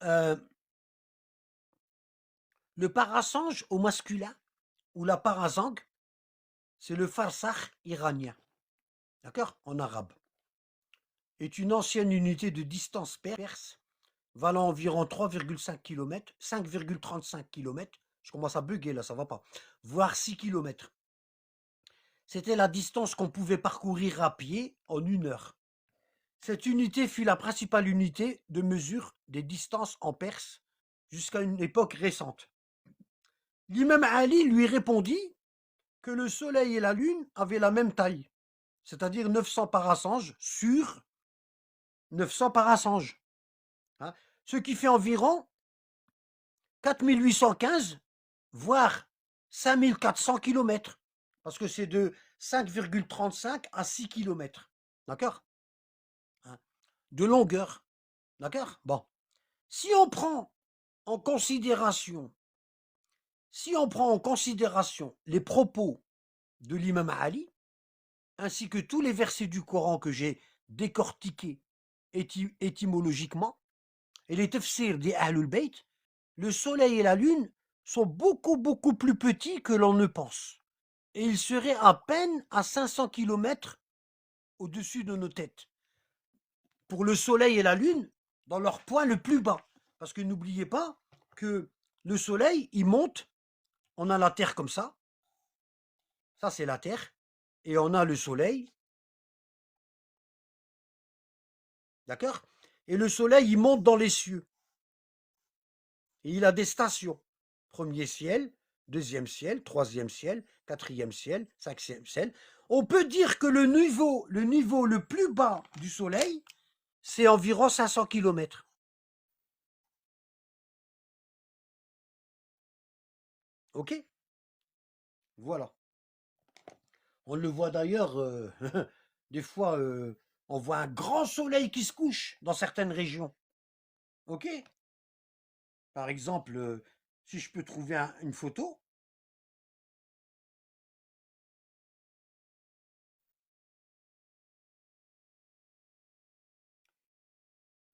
Euh, le parasange au masculin, ou la parasang, c'est le farsakh iranien, d'accord, en arabe, est une ancienne unité de distance perse valant environ 3,5 km, 5,35 km, je commence à bugger là, ça va pas, voire 6 km. C'était la distance qu'on pouvait parcourir à pied en 1 heure. Cette unité fut la principale unité de mesure des distances en Perse jusqu'à une époque récente. L'imam Ali lui répondit que le Soleil et la Lune avaient la même taille, c'est-à-dire 900 parasanges sur 900 parasanges, hein, ce qui fait environ 4815, voire 5400 km, parce que c'est de 5,35 à 6 km, d'accord, hein, de longueur, d'accord. Bon, si on prend en considération, si on prend en considération les propos de l'imam Ali, ainsi que tous les versets du Coran que j'ai décortiqués étymologiquement, et les tafsirs des Ahlul Bayt, le soleil et la lune sont beaucoup, beaucoup plus petits que l'on ne pense. Et ils seraient à peine à 500 km au-dessus de nos têtes. Pour le soleil et la lune, dans leur point le plus bas. Parce que n'oubliez pas que le soleil, il monte, on a la Terre comme ça c'est la Terre, et on a le soleil, d'accord. Et le soleil, il monte dans les cieux. Et il a des stations. Premier ciel, deuxième ciel, troisième ciel, quatrième ciel, cinquième ciel. On peut dire que le niveau le plus bas du Soleil, c'est environ 500 km. Ok. Voilà. On le voit d'ailleurs, des fois, on voit un grand soleil qui se couche dans certaines régions. Ok. Par exemple, si je peux trouver une photo.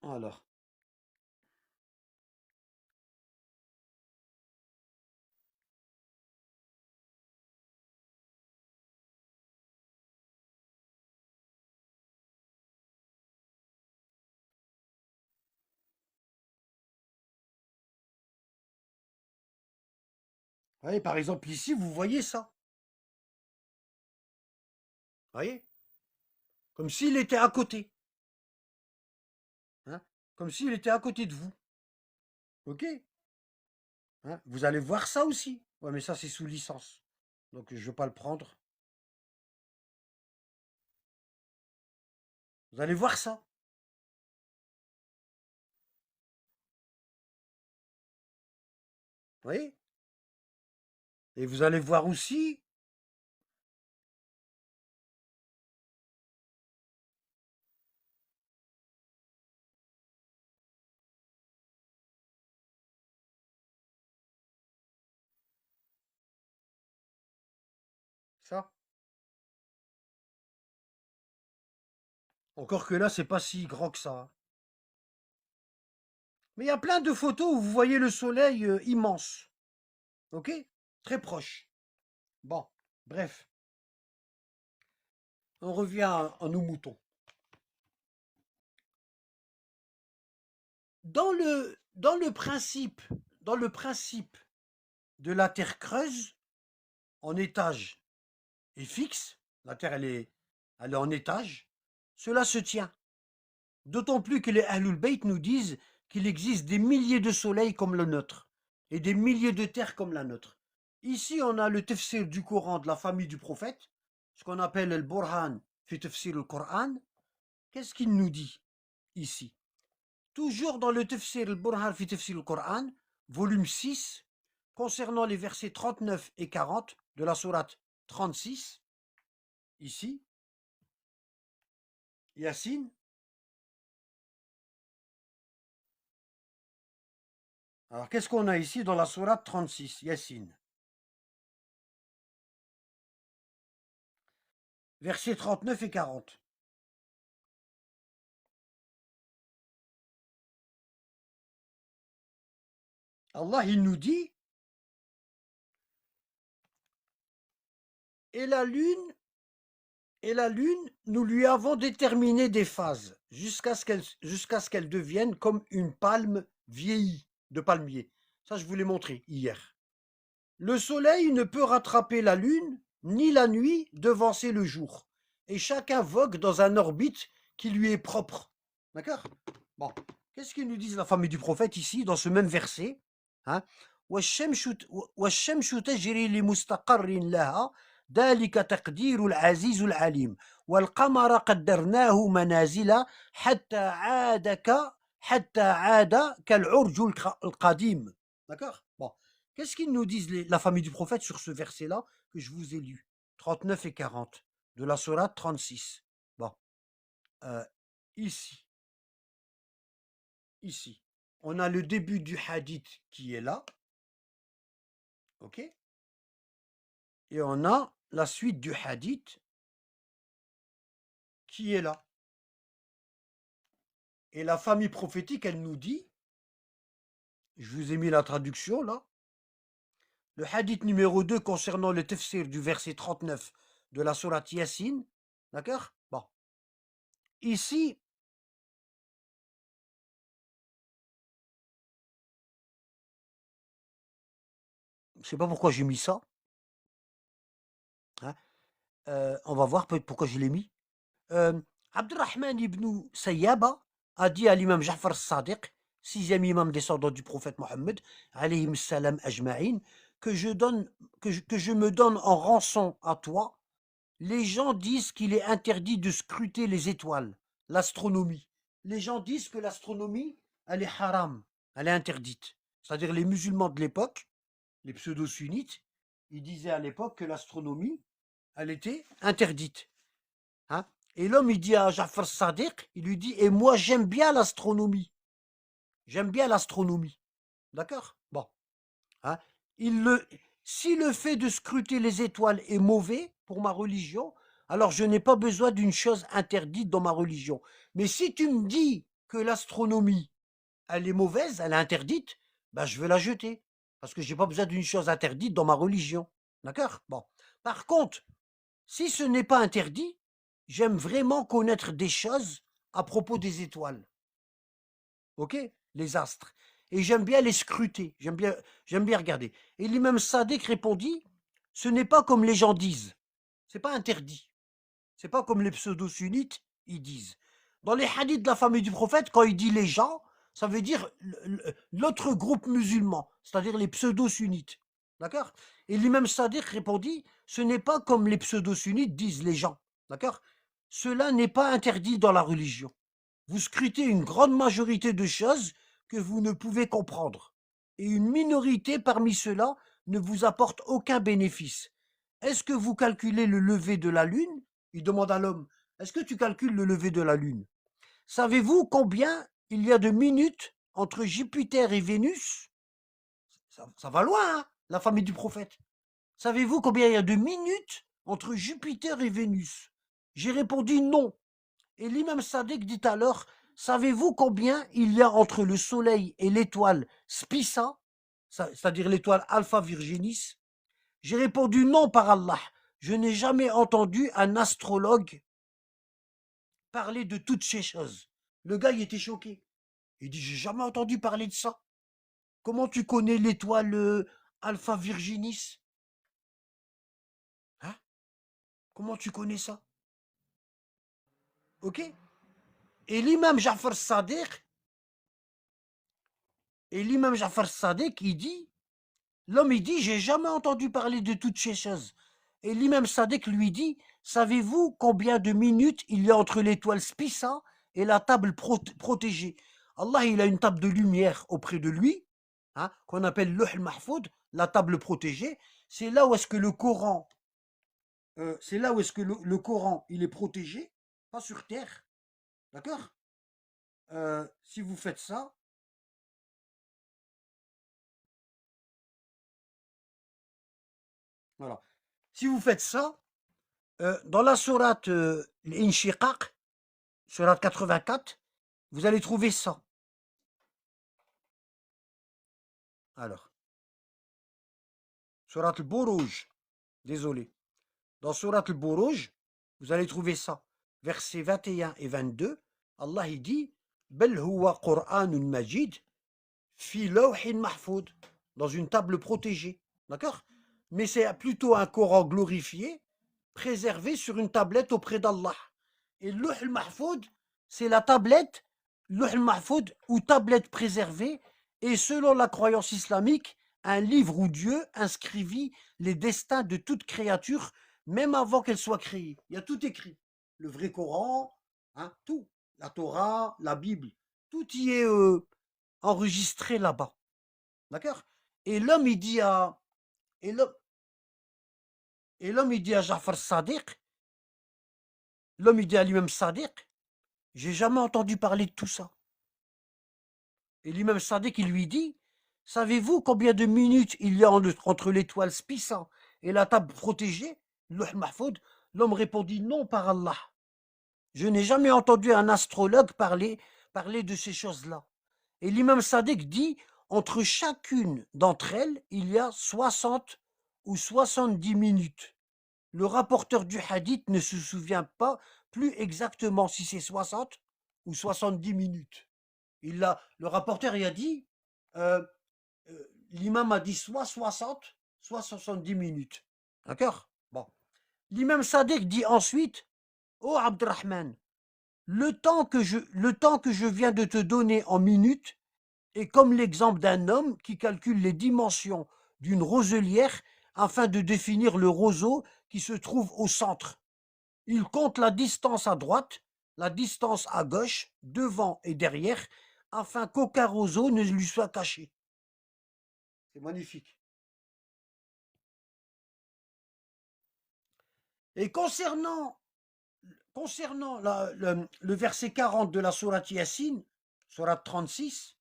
Alors, voyez, par exemple ici, vous voyez ça. Voyez. Comme s'il était à côté, hein, comme s'il était à côté de vous. Ok. Hein, vous allez voir ça aussi. Ouais, mais ça, c'est sous licence. Donc, je ne vais pas le prendre. Vous allez voir ça. Vous voyez. Et vous allez voir aussi ça. Encore que là, c'est pas si grand que ça. Mais il y a plein de photos où vous voyez le soleil immense. Ok. Très proche. Bon. Bref. On revient à nos moutons. Dans le principe de la Terre creuse, en étage et fixe, la Terre, elle est en étage, cela se tient. D'autant plus que les Ahlul Bayt nous disent qu'il existe des milliers de soleils comme le nôtre et des milliers de terres comme la nôtre. Ici, on a le tafsir du Coran de la famille du prophète, ce qu'on appelle le Burhan fi tafsir le Coran. Qu'est-ce qu'il nous dit ici? Toujours dans le tafsir le Burhan fi tafsir le Coran, volume 6, concernant les versets 39 et 40 de la sourate 36, ici, Yassine. Alors, qu'est-ce qu'on a ici dans la sourate 36, Yassine? Versets 39 et 40. Allah, il nous dit, et la lune, nous lui avons déterminé des phases jusqu'à ce qu'elle devienne comme une palme vieillie de palmier. Ça, je vous l'ai montré hier. Le soleil ne peut rattraper la lune, ni la nuit devancer le jour. Et chacun vogue dans un orbite qui lui est propre. D'accord? Bon. Qu'est-ce qu'ils nous disent la famille du prophète ici, dans ce même verset? Hein? والشمس تجري لمستقر لها ذلك تقدير العزيز العليم والقمر قدرناه منازل حتى عاد كالعرج القديم. D'accord? Bon. Qu'est-ce qu'ils nous disent la famille du prophète sur ce verset-là que je vous ai lu? 39 et 40 de la sourate 36. Bon. Ici, on a le début du hadith qui est là. OK? Et on a la suite du hadith qui est là. Et la famille prophétique, elle nous dit, je vous ai mis la traduction là, le hadith numéro 2 concernant le tafsir du verset 39 de la sourate Yassine. D'accord? Bon. Ici, je ne sais pas pourquoi j'ai mis ça. Hein. On va voir peut-être pourquoi je l'ai mis. Abdurrahman ibn Sayyaba a dit à l'imam Ja'far al-Sadiq, sixième imam descendant du prophète Mohammed, alayhi salam ajma'in, que je me donne en rançon à toi. Les gens disent qu'il est interdit de scruter les étoiles, l'astronomie. Les gens disent que l'astronomie, elle est haram, elle est interdite. C'est-à-dire les musulmans de l'époque, les pseudo-sunnites, ils disaient à l'époque que l'astronomie, elle était interdite. Hein? Et l'homme, il dit à Ja'far Sadiq, il lui dit, et moi j'aime bien l'astronomie. J'aime bien l'astronomie. D'accord? Bon. Hein? Si le fait de scruter les étoiles est mauvais pour ma religion, alors je n'ai pas besoin d'une chose interdite dans ma religion. Mais si tu me dis que l'astronomie, elle est mauvaise, elle est interdite, ben je vais la jeter. Parce que je n'ai pas besoin d'une chose interdite dans ma religion. D'accord? Bon. Par contre, si ce n'est pas interdit, j'aime vraiment connaître des choses à propos des étoiles. OK? Les astres. Et j'aime bien les scruter. J'aime bien regarder. Et l'imam Sadiq répondit, ce n'est pas comme les gens disent. C'est pas interdit. C'est pas comme les pseudo-sunnites, ils disent. Dans les hadiths de la famille du prophète, quand il dit les gens, ça veut dire l'autre groupe musulman, c'est-à-dire les pseudo-sunnites. D'accord? Et l'imam Sadiq répondit, ce n'est pas comme les pseudo-sunnites disent les gens. D'accord? Cela n'est pas interdit dans la religion. Vous scrutez une grande majorité de choses que vous ne pouvez comprendre. Et une minorité parmi ceux-là ne vous apporte aucun bénéfice. Est-ce que vous calculez le lever de la Lune? Il demande à l'homme. Est-ce que tu calcules le lever de la Lune? Savez-vous combien il y a de minutes entre Jupiter et Vénus? Ça va loin, hein, la famille du prophète. Savez-vous combien il y a de minutes entre Jupiter et Vénus? J'ai répondu non. Et l'imam Sadiq dit alors, savez-vous combien il y a entre le Soleil et l'étoile Spica, c'est-à-dire l'étoile Alpha Virginis? J'ai répondu non par Allah. Je n'ai jamais entendu un astrologue parler de toutes ces choses. Le gars, il était choqué. Il dit, j'ai jamais entendu parler de ça. Comment tu connais l'étoile Alpha Virginis? Hein? Comment tu connais ça? Ok? Et l'imam Ja'far Sadiq, il dit, l'homme, il dit, j'ai jamais entendu parler de toutes ces choses. Et l'imam Sadek lui dit, savez-vous combien de minutes il y a entre l'étoile Spica et la table protégée? Allah, il a une table de lumière auprès de lui, hein, qu'on appelle Luh al-Mahfoud, la table protégée. C'est là où est-ce que le Coran, le Coran, il est protégé, pas sur terre. D'accord? Si vous faites ça, voilà. Si vous faites ça, dans la sourate L'Inshiqaq, sourate 84, vous allez trouver ça. Alors, Surat al-Buruj, désolé. Dans Surat al-Buruj, vous allez trouver ça. Versets 21 et 22, Allah il dit Bel huwa Qur'anun Majid fi lawhin mahfoud, dans une table protégée. D'accord? Mais c'est plutôt un Coran glorifié, préservé sur une tablette auprès d'Allah. Et Louh al-Mahfoud, c'est la tablette, Louh al-Mahfoud, ou tablette préservée, et selon la croyance islamique, un livre où Dieu inscrivit les destins de toute créature, même avant qu'elle soit créée. Il y a tout écrit. Le vrai Coran, hein, tout. La Torah, la Bible, tout y est enregistré là-bas. D'accord? Et l'homme, il dit à, et l'homme, et l'homme, il dit à Ja'far Sadiq, l'homme, il dit à l'imam Sadiq, j'ai jamais entendu parler de tout ça. Et l'imam Sadiq, il lui dit, savez-vous combien de minutes il y a entre l'étoile Spissa et la table protégée, le Mahfoud? L'homme répondit, non, par Allah. Je n'ai jamais entendu un astrologue parler de ces choses-là. Et l'imam Sadiq dit, entre chacune d'entre elles, il y a 60 ou 70 minutes. Le rapporteur du hadith ne se souvient pas plus exactement si c'est 60 ou 70 minutes. Le rapporteur il a dit, euh, l'imam a dit soit 60, soit 70 minutes. D'accord? Bon. L'imam Sadiq dit ensuite, oh Abdurrahman, le temps que je viens de te donner en minutes est comme l'exemple d'un homme qui calcule les dimensions d'une roselière afin de définir le roseau qui se trouve au centre. Il compte la distance à droite, la distance à gauche, devant et derrière, afin qu'aucun roseau ne lui soit caché. C'est magnifique. Et concernant le verset 40 de la sourate Yassine, sourate 36,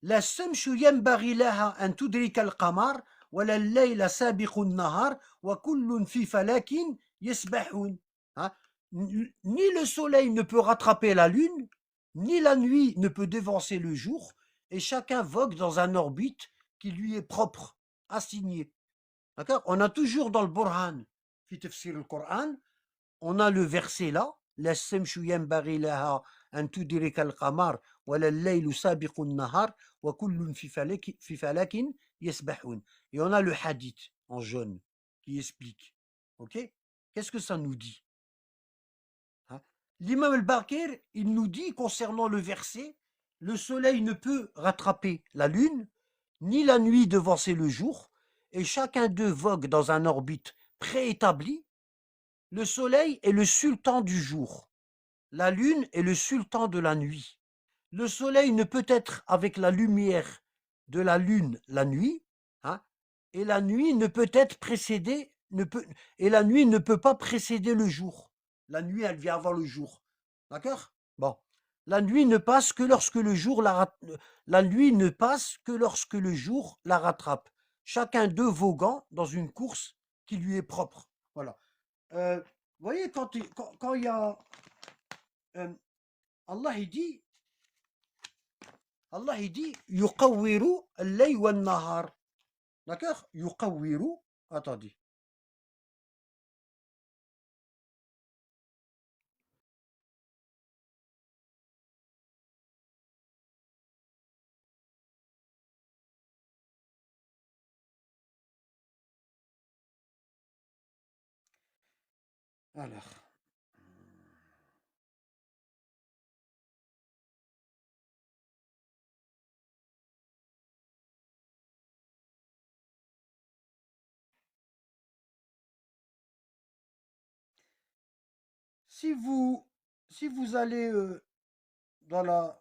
La samshu yanbaghi laha an tudrika al-qamar wa la layla sabiqu an-nahar wa kullun fi falakin yasbahun. Hein? Ni le soleil ne peut rattraper la lune, ni la nuit ne peut devancer le jour, et chacun vogue dans un orbite qui lui est propre, assigné. D'accord? On a toujours dans le Burhan, fi tafsir al-Qur'an, on a le verset là, La samshu yanbaghi laha an tudrika al-qamar wa la laylu sabiqu an-nahar wa kullun fi falakin yasbahun. Et on a le hadith en jaune qui explique. OK? Qu'est-ce que ça nous dit? Hein? L'imam al-Baqir, il nous dit concernant le verset, le soleil ne peut rattraper la lune, ni la nuit devancer le jour, et chacun d'eux vogue dans un orbite préétabli. Le soleil est le sultan du jour, la lune est le sultan de la nuit. Le soleil ne peut être avec la lumière de la lune la nuit, hein, et la nuit ne peut être précédée, et la nuit ne peut pas précéder le jour. La nuit, elle vient avant le jour. D'accord? Bon. La nuit ne passe que lorsque le jour la nuit ne passe que lorsque le jour la rattrape. Chacun d'eux voguant dans une course qui lui est propre. Voilà. Vous voyez, quand il y a. euh, Allah il dit Allah il dit yuqawwiru al-layl wan-nahar. D'accord? Yuqawwiru. Attendez. Alors. Si vous, si vous allez dans la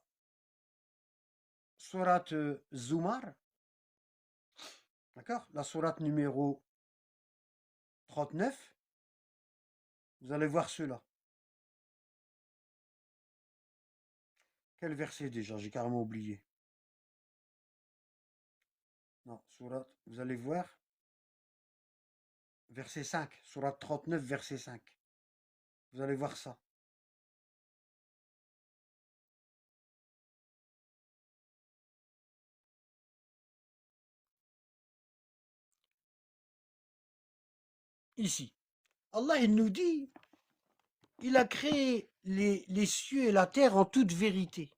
sourate Zumar, d'accord? La sourate numéro 39, vous allez voir cela. Quel verset déjà? J'ai carrément oublié. Non, sourate, vous allez voir. Verset 5, sourate 39, verset 5. Vous allez voir ça. ici. Allah, il nous dit, il a créé les cieux et la terre en toute vérité.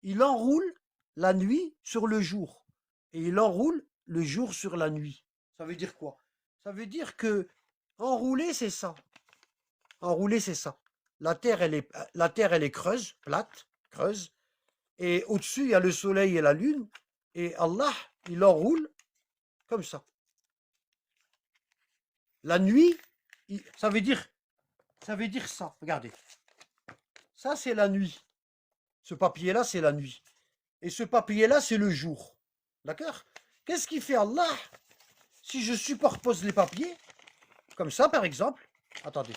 Il enroule la nuit sur le jour et il enroule le jour sur la nuit. Ça veut dire quoi? Ça veut dire que enrouler, c'est ça. Enrouler, c'est ça. La terre, elle est creuse, plate, creuse. Et au-dessus, il y a le soleil et la lune. Et Allah, il enroule comme ça. La nuit, ça veut dire ça. Regardez. Ça, c'est la nuit. Ce papier-là, c'est la nuit. Et ce papier-là, c'est le jour. D'accord? Qu'est-ce qu'il fait Allah si je superpose les papiers? Comme ça, par exemple. Attendez.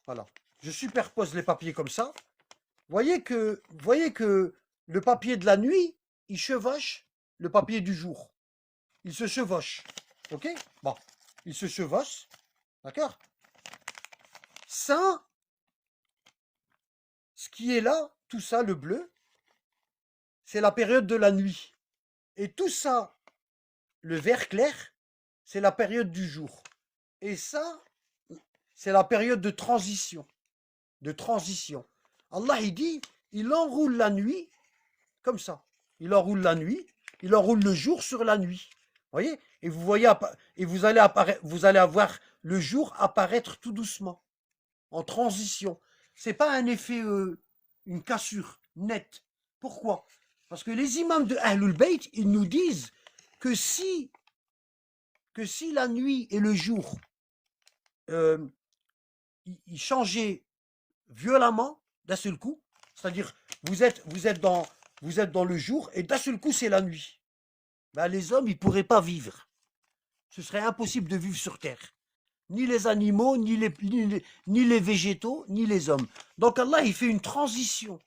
Voilà. Je superpose les papiers comme ça. Voyez que le papier de la nuit, il chevauche le papier du jour. Il se chevauche. OK? Bon. Il se chevauche. D'accord? Ça, ce qui est là, tout ça, le bleu, c'est la période de la nuit. Et tout ça, le vert clair, c'est la période du jour. Et ça, c'est la période de transition. De transition. Allah, il dit, il enroule la nuit comme ça. Il enroule la nuit, il enroule le jour sur la nuit. Voyez? Et vous voyez, et vous allez avoir le jour apparaître tout doucement, en transition. C'est pas un effet, une cassure nette. Pourquoi? Parce que les imams de Ahlul Bayt, ils nous disent que si la nuit et le jour ils changeaient violemment d'un seul coup, c'est-à-dire vous êtes dans le jour et d'un seul coup c'est la nuit. Ben, les hommes, ils ne pourraient pas vivre. Ce serait impossible de vivre sur Terre. Ni les animaux, ni les végétaux, ni les hommes. Donc Allah, il fait une transition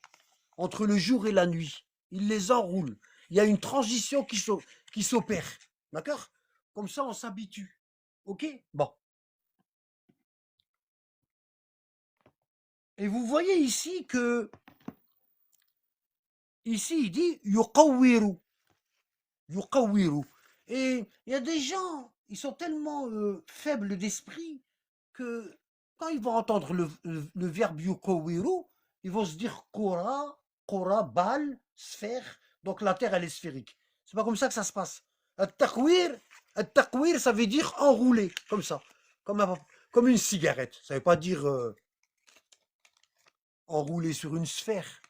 entre le jour et la nuit. Il les enroule. Il y a une transition qui s'opère. D'accord? Comme ça, on s'habitue. OK? Bon. Et vous voyez ici que, ici, il dit yuqawwiru. Yuqawwiru. Et il y a des gens, ils sont tellement faibles d'esprit que quand ils vont entendre le verbe yuqawwiru, ils vont se dire kora, balle, sphère. Donc la terre, elle est sphérique. C'est pas comme ça que ça se passe. At-taqwir, ça veut dire enrouler, comme ça. Comme une cigarette. Ça veut pas dire enrouler sur une sphère.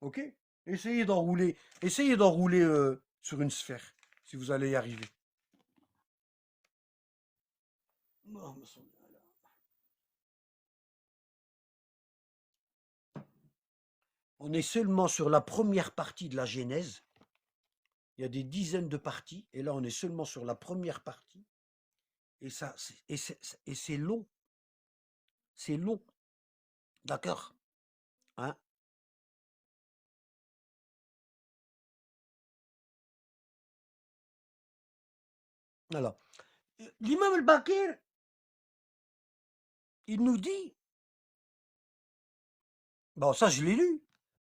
Ok? Essayez d'enrouler sur une sphère, si vous allez y arriver. On est seulement sur la première partie de la Genèse. Il y a des dizaines de parties, et là on est seulement sur la première partie. Et ça, et c'est long. C'est long. D'accord? Hein? Alors, l'imam al-Bakir, il nous dit, bon ça je l'ai lu,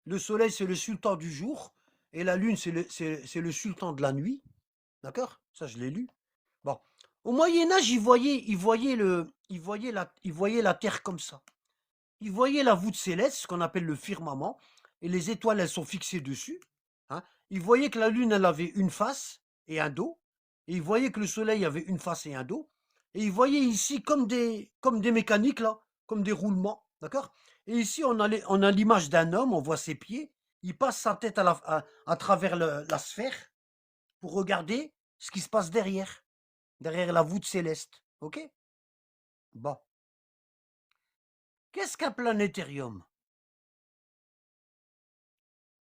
le soleil c'est le sultan du jour, et la lune c'est le sultan de la nuit. D'accord? Ça je l'ai lu. Bon. Au Moyen-Âge, il voyait la terre comme ça. Il voyait la voûte céleste, ce qu'on appelle le firmament, et les étoiles, elles sont fixées dessus. Hein. Il voyait que la lune, elle avait une face et un dos. Et il voyait que le soleil avait une face et un dos. Et il voyait ici comme des mécaniques, là, comme des roulements. D'accord? Et ici, on a l'image d'un homme, on voit ses pieds. Il passe sa tête à travers la sphère pour regarder ce qui se passe derrière la voûte céleste. OK? Bon. Qu'est-ce qu'un planétarium?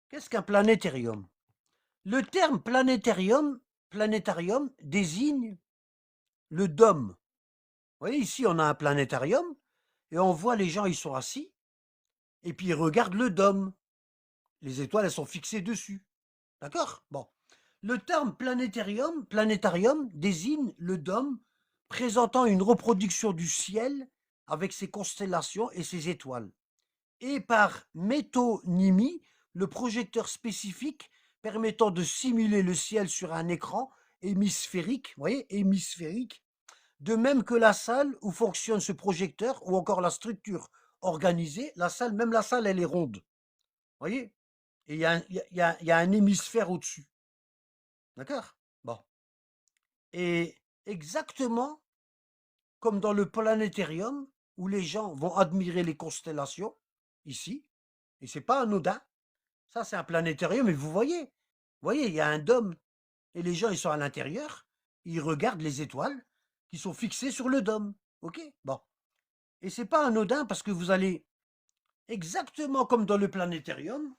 Qu'est-ce qu'un planétarium? Le terme planétarium désigne le dôme. Vous voyez, ici, on a un planétarium et on voit les gens, ils sont assis et puis ils regardent le dôme. Les étoiles, elles sont fixées dessus. D'accord? Bon. Le terme planétarium désigne le dôme présentant une reproduction du ciel avec ses constellations et ses étoiles. Et par métonymie, le projecteur spécifique permettant de simuler le ciel sur un écran hémisphérique, vous voyez, hémisphérique, de même que la salle où fonctionne ce projecteur ou encore la structure organisée, la salle, même la salle, elle est ronde, vous voyez, et il y a un hémisphère au-dessus, d'accord? Bon. Et exactement comme dans le planétarium où les gens vont admirer les constellations, ici, et c'est pas anodin, ça c'est un planétarium, et vous voyez, il y a un dôme, et les gens ils sont à l'intérieur, ils regardent les étoiles qui sont fixées sur le dôme, ok? Bon, et c'est pas anodin parce que vous allez exactement comme dans le planétarium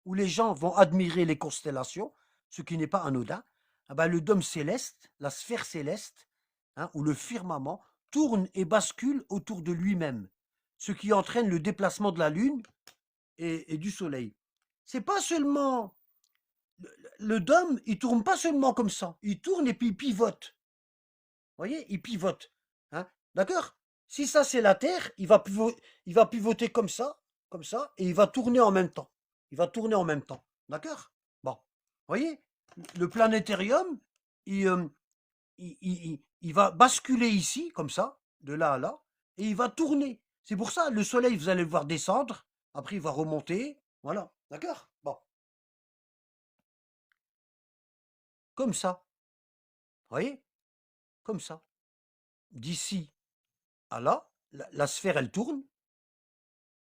où les gens vont admirer les constellations, ce qui n'est pas anodin, ah ben, le dôme céleste, la sphère céleste, hein, ou le firmament, tourne et bascule autour de lui-même, ce qui entraîne le déplacement de la Lune et du Soleil. C'est pas seulement le dôme, il tourne pas seulement comme ça, il tourne et puis il pivote. Vous voyez, il pivote. Hein, d'accord? Si ça c'est la Terre, il va pivoter comme ça, et il va tourner en même temps. Il va tourner en même temps. D'accord? Bon. Vous voyez, le planétarium, il, il va basculer ici, comme ça, de là à là, et il va tourner. C'est pour ça, le soleil, vous allez le voir descendre, après il va remonter, voilà. D'accord? Bon. Comme ça. Vous voyez? Comme ça. D'ici à là, la sphère, elle tourne,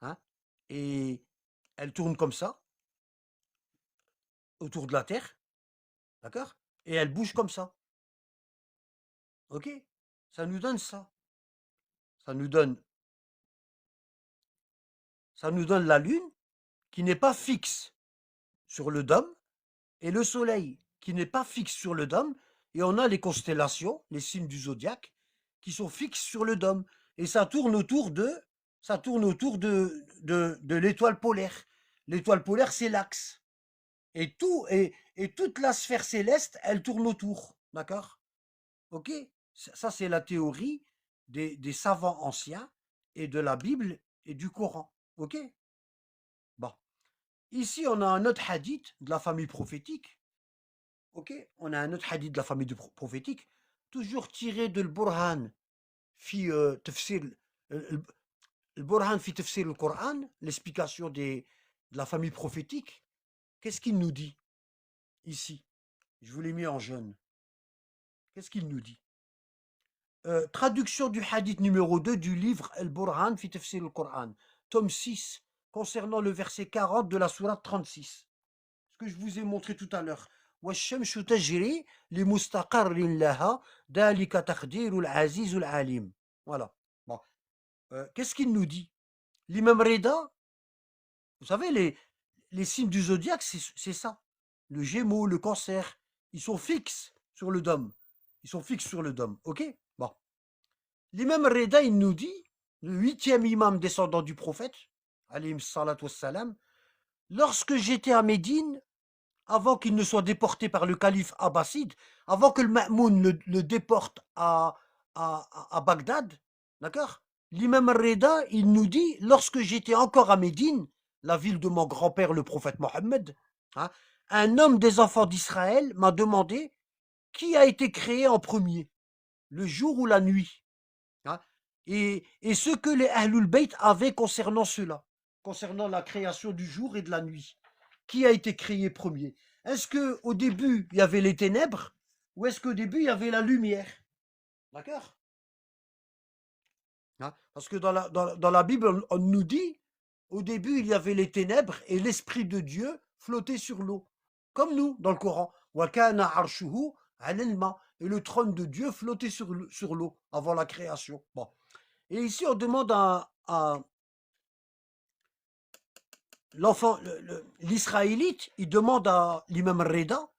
hein, et elle tourne comme ça, autour de la Terre, d'accord? Et elle bouge comme ça, ok? Ça nous donne ça. Ça nous donne, ça nous donne la Lune qui n'est pas fixe sur le dôme et le Soleil qui n'est pas fixe sur le dôme. Et on a les constellations, les signes du zodiaque, qui sont fixes sur le dôme. Et ça tourne autour de l'étoile polaire. L'étoile polaire, c'est l'axe. Et toute la sphère céleste, elle tourne autour. D'accord? Ok? Ça, c'est la théorie des savants anciens et de la Bible et du Coran. Ok? Bon. Ici, on a un autre hadith de la famille prophétique. Ok? On a un autre hadith de la famille prophétique, toujours tiré de l'Burhan fi tafsir البرهان في تفسير القرآن, l'explication de la famille prophétique. Qu'est-ce qu'il nous dit ici? Je vous l'ai mis en jaune. Qu'est-ce qu'il nous dit? Traduction du hadith numéro 2 du livre Al-Burhan fi tafsir al-Qur'an, tome 6, concernant le verset 40 de la sourate 36. Ce que je vous ai montré tout à l'heure. والشمس تجري لمستقر لها ذلك تقدير العزيز العليم. Voilà. Bon. Qu'est-ce qu'il nous dit? L'imam Reda, vous savez, les signes du zodiaque, c'est ça. Le Gémeaux, le Cancer, ils sont fixes sur le dôme. Ils sont fixes sur le dôme. Ok? Bon. L'imam Reda, il nous dit, le 8e imam descendant du prophète, alayhi salatu wassalam, lorsque j'étais à Médine, avant qu'il ne soit déporté par le calife abbasside, avant que le Ma'moun le déporte à Bagdad, d'accord? L'imam Reda, il nous dit, lorsque j'étais encore à Médine, la ville de mon grand-père, le prophète Mohammed, hein, un homme des enfants d'Israël m'a demandé qui a été créé en premier, le jour ou la nuit, hein, et ce que les Ahlul Bayt avaient concernant cela, concernant la création du jour et de la nuit. Qui a été créé premier? Est-ce que au début il y avait les ténèbres ou est-ce qu'au début il y avait la lumière? D'accord? Hein, parce que dans la Bible, on nous dit, au début il y avait les ténèbres et l'Esprit de Dieu flottait sur l'eau. Comme nous, dans le Coran. Wa kana arshuhu ala al-ma. Et le trône de Dieu flottait sur l'eau avant la création. Bon. Et ici, on demande à l'enfant, l'Israélite, il demande à l'imam Reda,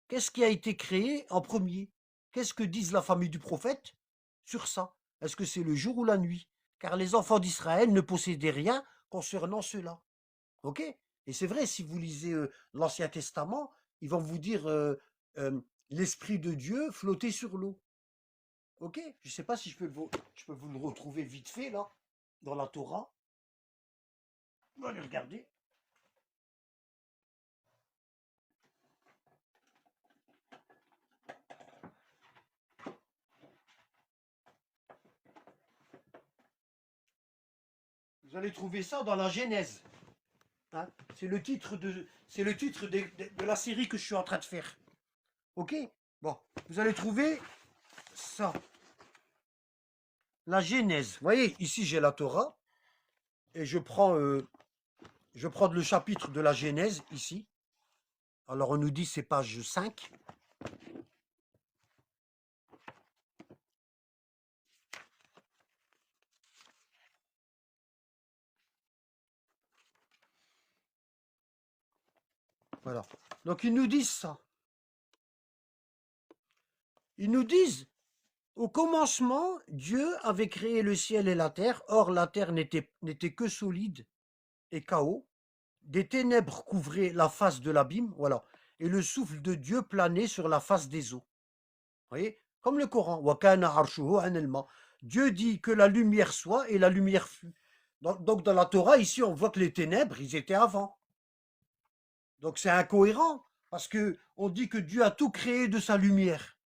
qu'est-ce qui a été créé en premier? Qu'est-ce que disent la famille du prophète sur ça? Est-ce que c'est le jour ou la nuit? Car les enfants d'Israël ne possédaient rien concernant cela. Ok? Et c'est vrai, si vous lisez l'Ancien Testament, ils vont vous dire l'Esprit de Dieu flottait sur l'eau. Ok? Je ne sais pas si je peux vous le retrouver vite fait là, dans la Torah. On va aller regarder. Vous allez trouver ça dans la Genèse. Hein. C'est le titre de la série que je suis en train de faire. Ok? Bon, vous allez trouver ça. La Genèse. Vous voyez, ici j'ai la Torah. Et je prends le chapitre de la Genèse ici. Alors on nous dit c'est page 5. Voilà. Donc ils nous disent ça. Ils nous disent, au commencement, Dieu avait créé le ciel et la terre. Or la terre n'était que solide et chaos. Des ténèbres couvraient la face de l'abîme. Voilà. Et le souffle de Dieu planait sur la face des eaux. Vous voyez? Comme le Coran. Wa kana arshuhu anil ma. Dieu dit que la lumière soit et la lumière fut. Donc dans la Torah, ici, on voit que les ténèbres, ils étaient avant. Donc c'est incohérent, parce que on dit que Dieu a tout créé de sa lumière.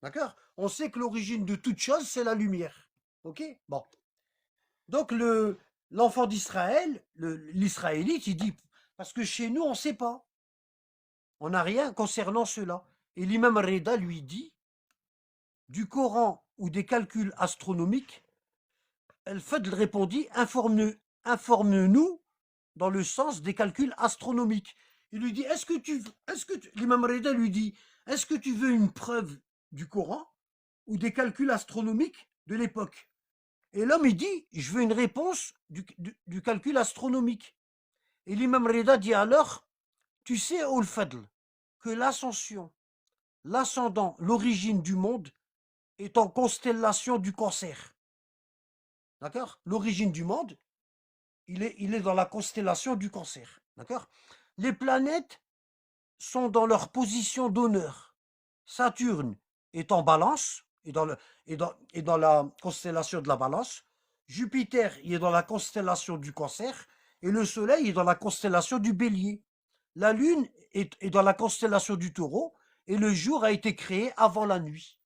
D'accord? On sait que l'origine de toute chose, c'est la lumière. Ok? Bon. Donc l'enfant d'Israël, l'Israélite, il dit, parce que chez nous, on ne sait pas. On n'a rien concernant cela. Et l'imam Reda lui dit, du Coran ou des calculs astronomiques, El-Fadl répondit, informe-nous dans le sens des calculs astronomiques. Il lui dit, l'imam Reda lui dit, est-ce que tu veux une preuve du Coran ou des calculs astronomiques de l'époque? Et l'homme, il dit, je veux une réponse du calcul astronomique. Et l'imam Reda dit alors, tu sais, Al-Fadl, que l'ascension, l'ascendant, l'origine du monde est en constellation du Cancer. D'accord? L'origine du monde, il est dans la constellation du Cancer. D'accord? Les planètes sont dans leur position d'honneur. Saturne est en balance, et dans la constellation de la balance. Jupiter, il est dans la constellation du Cancer, et le Soleil est dans la constellation du Bélier. La Lune est dans la constellation du Taureau, et le jour a été créé avant la nuit.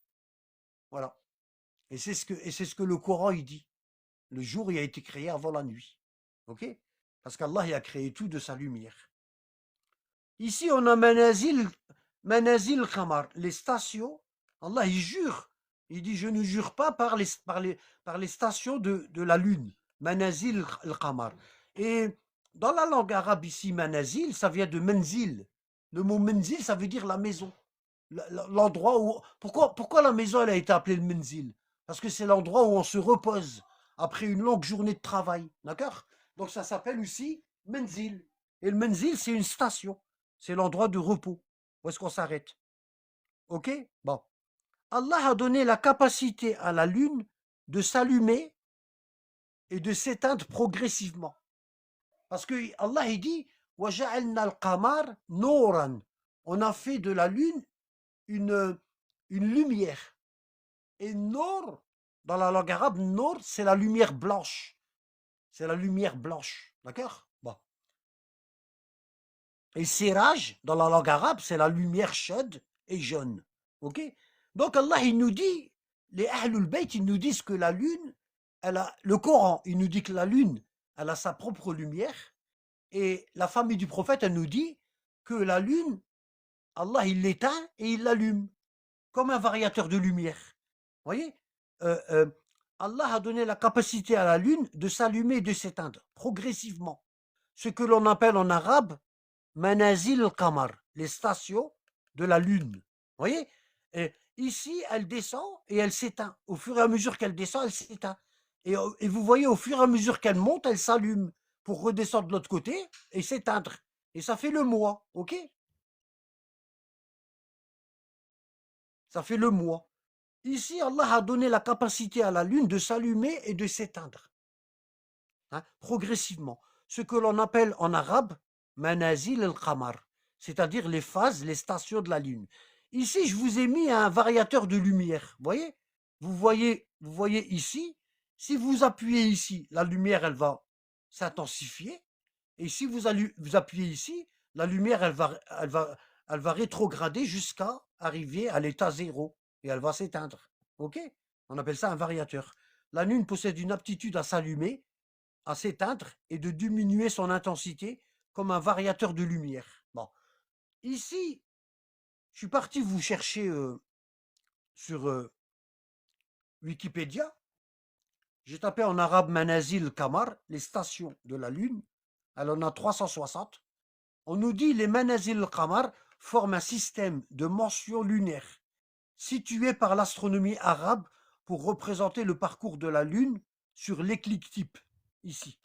Voilà. Et c'est ce que le Coran il dit. Le jour, il a été créé avant la nuit. Ok? Parce qu'Allah il a créé tout de sa lumière. Ici, on a Manazil Khamar, les stations. Allah, il jure. Il dit, je ne jure pas par les stations de la lune. Manazil al-Khamar. Et dans la langue arabe ici, Manazil, ça vient de Menzil. Le mot Menzil, ça veut dire la maison. L'endroit où... Pourquoi la maison, elle a été appelée le Menzil? Parce que c'est l'endroit où on se repose après une longue journée de travail. D'accord? Donc ça s'appelle aussi Menzil. Et le Menzil, c'est une station. C'est l'endroit de repos. Où est-ce qu'on s'arrête? Ok? Bon. Allah a donné la capacité à la lune de s'allumer et de s'éteindre progressivement. Parce que Allah il dit وَجَعَلْنَا الْقَمَرَ نُورًا. On a fait de la lune une lumière. Et Nour, dans la langue arabe, Nour, c'est la lumière blanche. C'est la lumière blanche. D'accord? Bon. Et Siraj, dans la langue arabe, c'est la lumière chaude et jaune. Ok? Donc Allah, il nous dit, les Ahlul Bayt, ils nous disent que la lune, le Coran, il nous dit que la lune, elle a sa propre lumière. Et la famille du prophète, elle nous dit que la lune, Allah, il l'éteint et il l'allume. Comme un variateur de lumière. Vous voyez? Allah a donné la capacité à la lune de s'allumer et de s'éteindre progressivement. Ce que l'on appelle en arabe Manazil al-Qamar, les stations de la lune. Vous voyez? Et ici, elle descend et elle s'éteint. Au fur et à mesure qu'elle descend, elle s'éteint. Et vous voyez, au fur et à mesure qu'elle monte, elle s'allume pour redescendre de l'autre côté et s'éteindre. Et ça fait le mois, ok? Ça fait le mois. Ici, Allah a donné la capacité à la lune de s'allumer et de s'éteindre, hein, progressivement. Ce que l'on appelle en arabe Manazil al-Qamar, c'est-à-dire les phases, les stations de la lune. Ici, je vous ai mis un variateur de lumière. Vous voyez ici, si vous appuyez ici, la lumière, elle va s'intensifier. Et si vous appuyez ici, la lumière, elle va rétrograder jusqu'à arriver à l'état zéro. Et elle va s'éteindre. Ok? On appelle ça un variateur. La lune possède une aptitude à s'allumer à s'éteindre et de diminuer son intensité comme un variateur de lumière. Bon, ici, je suis parti vous chercher sur Wikipédia. J'ai tapé en arabe Manazil Qamar, les stations de la Lune. Elle en a 360. On nous dit les Manazil Qamar forment un système de mentions lunaires situé par l'astronomie arabe pour représenter le parcours de la Lune sur l'écliptique, ici.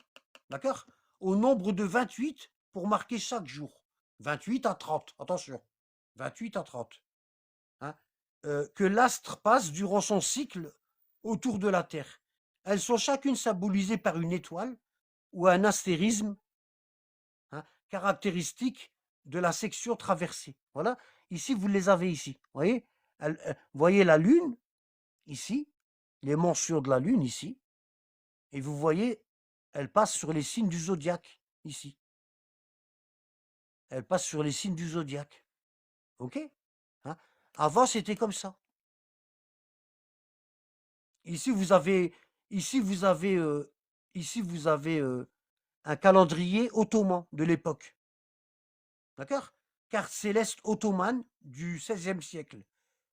D'accord? Au nombre de 28 pour marquer chaque jour. 28 à 30, attention. 28 à 30. Hein? Que l'astre passe durant son cycle autour de la Terre. Elles sont chacune symbolisées par une étoile ou un astérisme, hein, caractéristique de la section traversée. Voilà, ici vous les avez ici. Vous voyez, vous voyez la Lune, ici, les mentions de la Lune, ici, et vous voyez, elle passe sur les signes du zodiaque, ici. Elle passe sur les signes du zodiaque. OK? Hein? Avant, c'était comme ça. Ici, vous avez, ici, vous avez, ici, vous avez un calendrier ottoman de l'époque. D'accord? Carte céleste ottomane du XVIe siècle,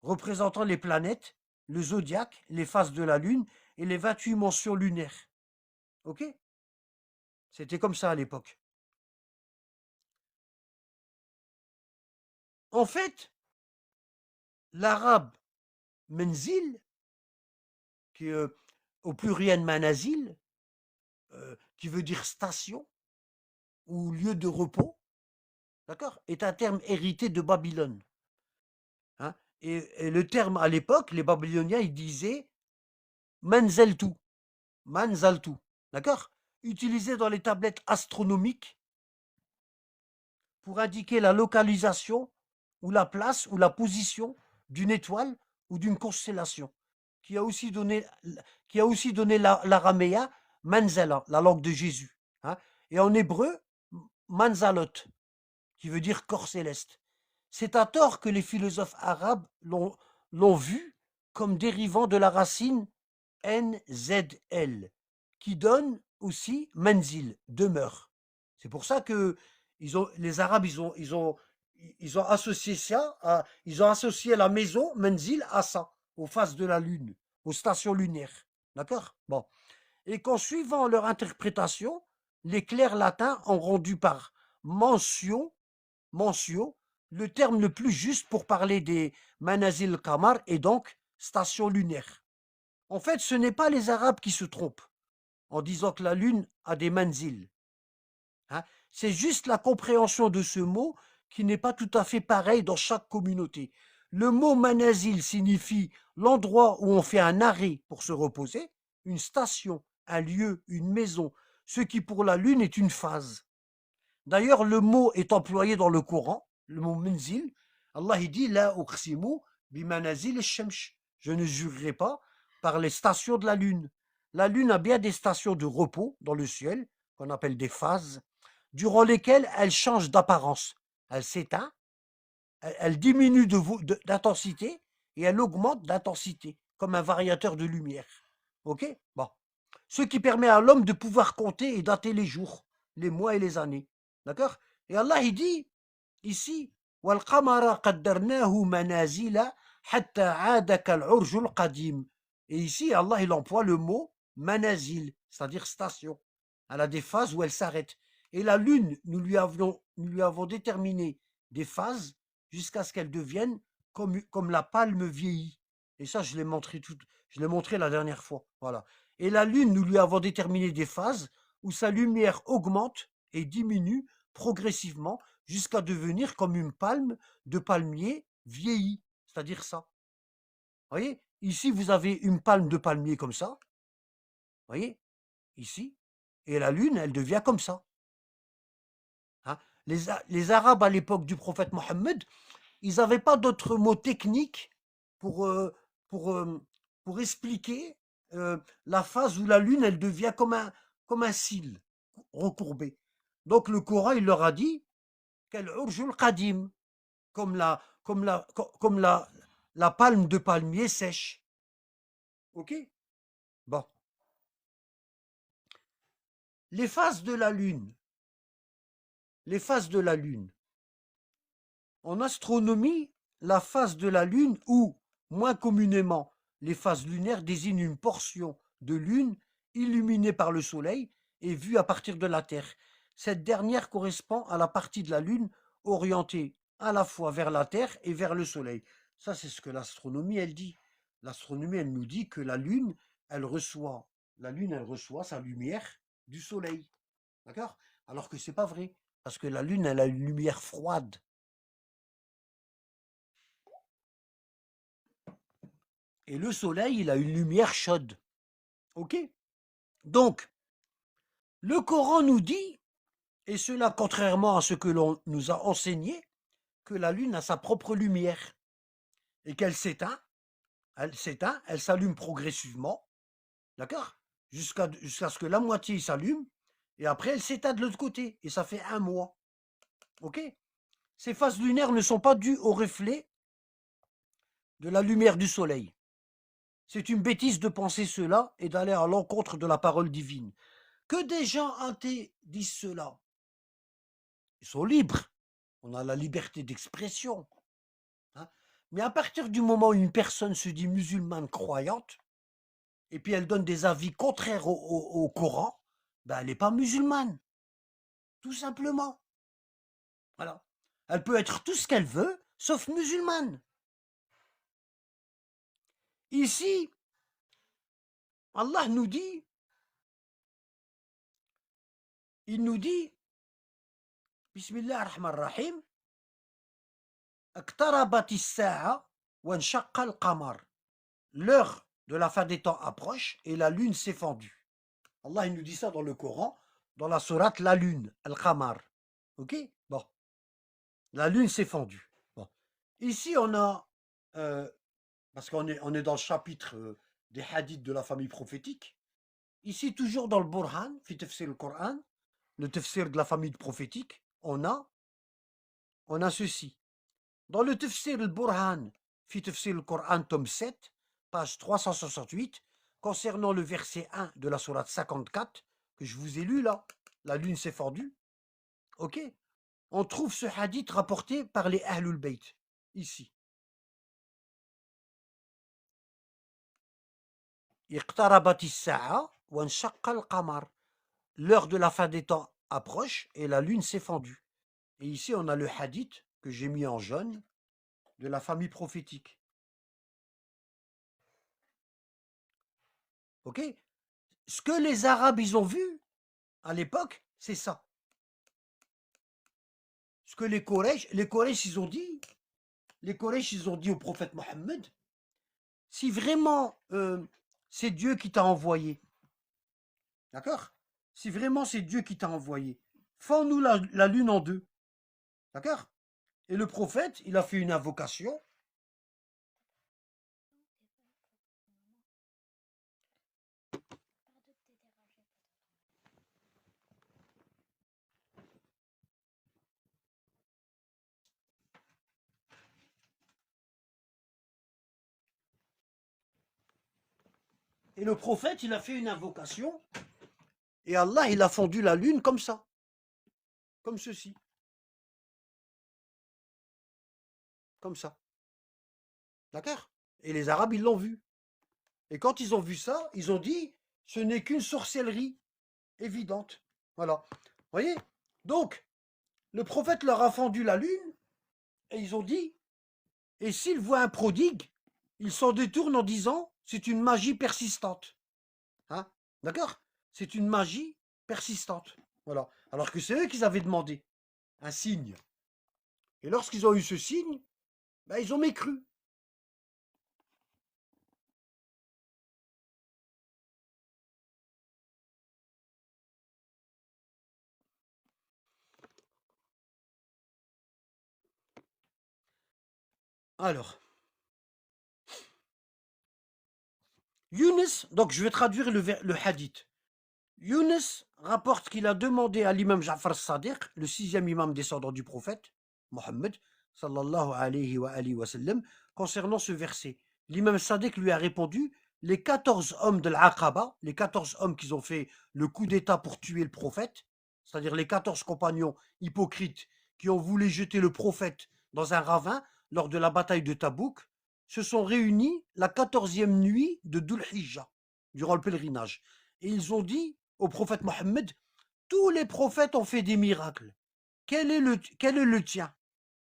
représentant les planètes, le zodiaque, les phases de la Lune et les 28 mentions lunaires. OK? C'était comme ça à l'époque. En fait, l'arabe menzil, qui est au pluriel manazil, qui veut dire station ou lieu de repos, d'accord, est un terme hérité de Babylone. Hein. Et le terme à l'époque, les Babyloniens, ils disaient manzeltu, manzaltu, d'accord, utilisé dans les tablettes astronomiques pour indiquer la localisation ou la place ou la position d'une étoile ou d'une constellation, qui a aussi donné, l'araméa manzala, la langue de Jésus. Hein. Et en hébreu, manzalot, qui veut dire corps céleste. C'est à tort que les philosophes arabes l'ont vu comme dérivant de la racine NZL, qui donne aussi menzil, demeure. C'est pour ça que les Arabes, ils ont associé ça, ils ont associé la maison, menzil, à ça, aux phases de la Lune, aux stations lunaires. D'accord? Bon. Et qu'en suivant leur interprétation, les clercs latins ont rendu par mention, le terme le plus juste pour parler des manazil qamar et donc stations lunaires. En fait, ce n'est pas les Arabes qui se trompent en disant que la Lune a des manzils. Hein. C'est juste la compréhension de ce mot qui n'est pas tout à fait pareil dans chaque communauté. Le mot manazil signifie l'endroit où on fait un arrêt pour se reposer, une station, un lieu, une maison, ce qui pour la Lune est une phase. D'ailleurs, le mot est employé dans le Coran, le mot manzil. Allah dit la uqsimu bimanazil ash-shamsh. Je ne jurerai pas par les stations de la Lune. La Lune a bien des stations de repos dans le ciel, qu'on appelle des phases, durant lesquelles elle change d'apparence. Elle s'éteint, elle diminue d'intensité et elle augmente d'intensité, comme un variateur de lumière. Ok? Bon. Ce qui permet à l'homme de pouvoir compter et dater les jours, les mois et les années. D'accord? Et Allah, il dit ici, وَالْقَمَرَ قَدَّرْنَاهُ مَنَازِلَ حَتَّى عَادَ كَالْعُرْجُ الْقَدِيمِ. Et ici, Allah, il emploie le mot manazil, c'est-à-dire station. Elle a des phases où elle s'arrête. Et la lune, nous lui avons déterminé des phases jusqu'à ce qu'elle devienne comme la palme vieillie. Et ça, je l'ai montré la dernière fois. Voilà. Et la lune, nous lui avons déterminé des phases où sa lumière augmente et diminue progressivement jusqu'à devenir comme une palme de palmier vieillie. C'est-à-dire ça. Vous voyez? Ici, vous avez une palme de palmier comme ça. Vous voyez? Ici. Et la lune, elle devient comme ça. Hein. Les Arabes à l'époque du prophète Mohammed, ils n'avaient pas d'autres mots techniques pour, pour, euh, pour expliquer la phase où la lune, elle devient comme un cil recourbé. Donc le Coran, il leur a dit qu'elle urjul qadim, comme la palme de palmier sèche. Ok? Bon. les phases de la Lune. Les phases de la Lune. En astronomie, la phase de la Lune, ou, moins communément, les phases lunaires désignent une portion de Lune illuminée par le Soleil et vue à partir de la Terre. Cette dernière correspond à la partie de la Lune orientée à la fois vers la Terre et vers le Soleil. Ça, c'est ce que l'astronomie, elle dit. L'astronomie, elle nous dit que la Lune, elle reçoit sa lumière du Soleil. D'accord? Alors que c'est pas vrai. Parce que la Lune, elle a une lumière froide. Et le Soleil, il a une lumière chaude. Ok? Donc, le Coran nous dit, et cela contrairement à ce que l'on nous a enseigné, que la Lune a sa propre lumière. Et qu'elle s'éteint, elle s'allume progressivement, d'accord? Jusqu'à ce que la moitié s'allume, et après elle s'éteint de l'autre côté, et ça fait un mois. Ok? Ces phases lunaires ne sont pas dues au reflet de la lumière du Soleil. C'est une bêtise de penser cela et d'aller à l'encontre de la parole divine. Que des gens athées disent cela. Ils sont libres. On a la liberté d'expression. Hein. Mais à partir du moment où une personne se dit musulmane croyante, et puis elle donne des avis contraires au Coran, ben elle n'est pas musulmane. Tout simplement. Voilà. Elle peut être tout ce qu'elle veut, sauf musulmane. Ici, Allah nous dit, il nous dit, Bismillah ar-Rahman ar-Rahim, اقتربت الساعة وانشق القمر. L'heure de la fin des temps approche et la lune s'est fendue. Allah il nous dit ça dans le Coran, dans la sourate La Lune, Al-Qamar. Ok? Bon. La lune s'est fendue. Bon. Ici, on a, parce on est dans le chapitre des hadiths de la famille prophétique. Ici, toujours dans le Burhan, fi tafsir le Coran, le tafsir de la famille prophétique, on a ceci. Dans le tafsir le Burhan, fi tafsir le Coran, tome 7, page 368, concernant le verset 1 de la sourate 54, que je vous ai lu là, la lune s'est fendue, ok? On trouve ce hadith rapporté par les Ahlul Bayt, ici. L'heure de la fin des temps approche et la lune s'est fendue. Et ici, on a le hadith que j'ai mis en jaune de la famille prophétique. Ok? Ce que les Arabes, ils ont vu à l'époque, c'est ça. Ce que les Quraysh, ils ont dit, ils ont dit au prophète Mohammed, si vraiment c'est Dieu qui t'a envoyé, d'accord? Si vraiment c'est Dieu qui t'a envoyé, fends-nous la lune en deux, d'accord? Et le prophète, il a fait une invocation. Et le prophète, il a fait une invocation. Et Allah, il a fondu la lune comme ça. Comme ceci. Comme ça. D'accord? Et les Arabes, ils l'ont vu. Et quand ils ont vu ça, ils ont dit, ce n'est qu'une sorcellerie évidente. Voilà. Vous voyez? Donc, le prophète leur a fendu la lune, et ils ont dit, et s'ils voient un prodigue, ils s'en détournent en disant, c'est une magie persistante. Hein? D'accord? C'est une magie persistante. Voilà. Alors que c'est eux qui avaient demandé un signe. Et lorsqu'ils ont eu ce signe, ben, ils ont mécru. Alors, Younes, donc je vais traduire le hadith. Younes rapporte qu'il a demandé à l'imam Ja'far Sadiq, le 6e imam descendant du prophète, Mohammed, sallallahu alayhi wa sallam, concernant ce verset. L'imam Sadiq lui a répondu, les 14 hommes de l'Aqaba, les 14 hommes qui ont fait le coup d'État pour tuer le prophète, c'est-à-dire les 14 compagnons hypocrites qui ont voulu jeter le prophète dans un ravin lors de la bataille de Tabouk, se sont réunis la 14e nuit de Dhul Hijjah, durant le pèlerinage. Et ils ont dit au prophète Mohammed, tous les prophètes ont fait des miracles. Quel est le tien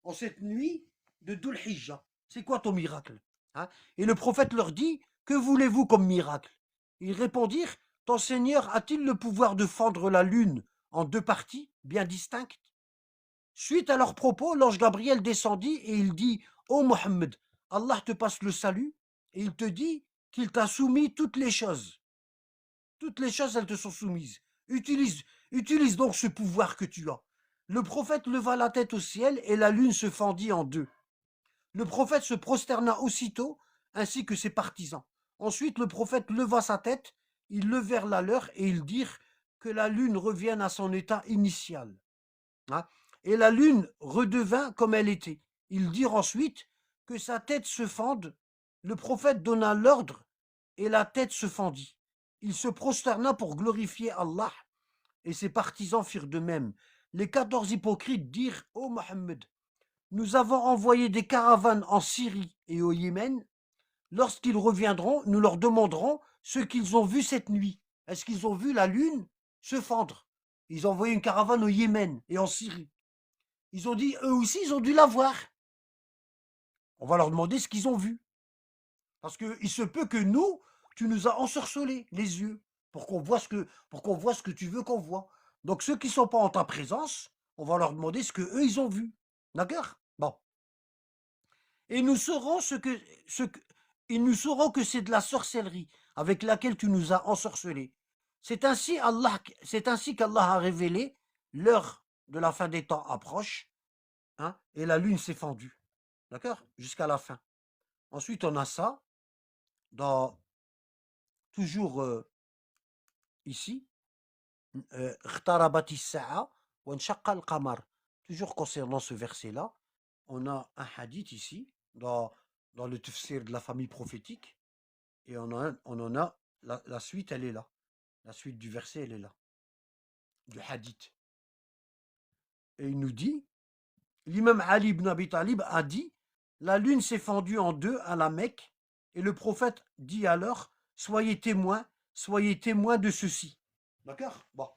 en cette nuit de Dhul Hijjah? C'est quoi ton miracle? Hein? Et le prophète leur dit, que voulez-vous comme miracle? Ils répondirent, ton Seigneur a-t-il le pouvoir de fendre la lune en deux parties bien distinctes? Suite à leurs propos, l'ange Gabriel descendit et il dit, ô Mohammed, Allah te passe le salut et il te dit qu'il t'a soumis toutes les choses. Toutes les choses, elles te sont soumises. Utilise donc ce pouvoir que tu as. Le prophète leva la tête au ciel et la lune se fendit en deux. Le prophète se prosterna aussitôt, ainsi que ses partisans. Ensuite, le prophète leva sa tête, ils levèrent la leur et ils dirent que la lune revienne à son état initial. Hein. Et la lune redevint comme elle était. Ils dirent ensuite que sa tête se fende. Le prophète donna l'ordre et la tête se fendit. Il se prosterna pour glorifier Allah et ses partisans firent de même. Les 14 hypocrites dirent, ô Mohammed, nous avons envoyé des caravanes en Syrie et au Yémen. Lorsqu'ils reviendront, nous leur demanderons ce qu'ils ont vu cette nuit. Est-ce qu'ils ont vu la lune se fendre? Ils ont envoyé une caravane au Yémen et en Syrie. Ils ont dit, eux aussi, ils ont dû la voir. On va leur demander ce qu'ils ont vu. Parce qu'il se peut que nous, tu nous as ensorcelés les yeux pour qu'on voit ce que tu veux qu'on voit. Donc ceux qui ne sont pas en ta présence, on va leur demander ce que eux ils ont vu. D'accord? Bon. Et ils nous sauront que c'est de la sorcellerie avec laquelle tu nous as ensorcelés. C'est ainsi qu'Allah a révélé l'heure de la fin des temps approche, hein, et la lune s'est fendue. D'accord? Jusqu'à la fin. Ensuite, on a ça, dans, toujours ici, اقتربت الساعة وانشق القمر. Toujours concernant ce verset-là, on a un hadith ici, dans le tafsir de la famille prophétique, et on en a la suite, elle est là. La suite du verset, elle est là, du hadith. Et il nous dit, l'imam Ali ibn Abi Talib a dit, la lune s'est fendue en deux à la Mecque, et le prophète dit alors, soyez témoins de ceci. D'accord? Bon.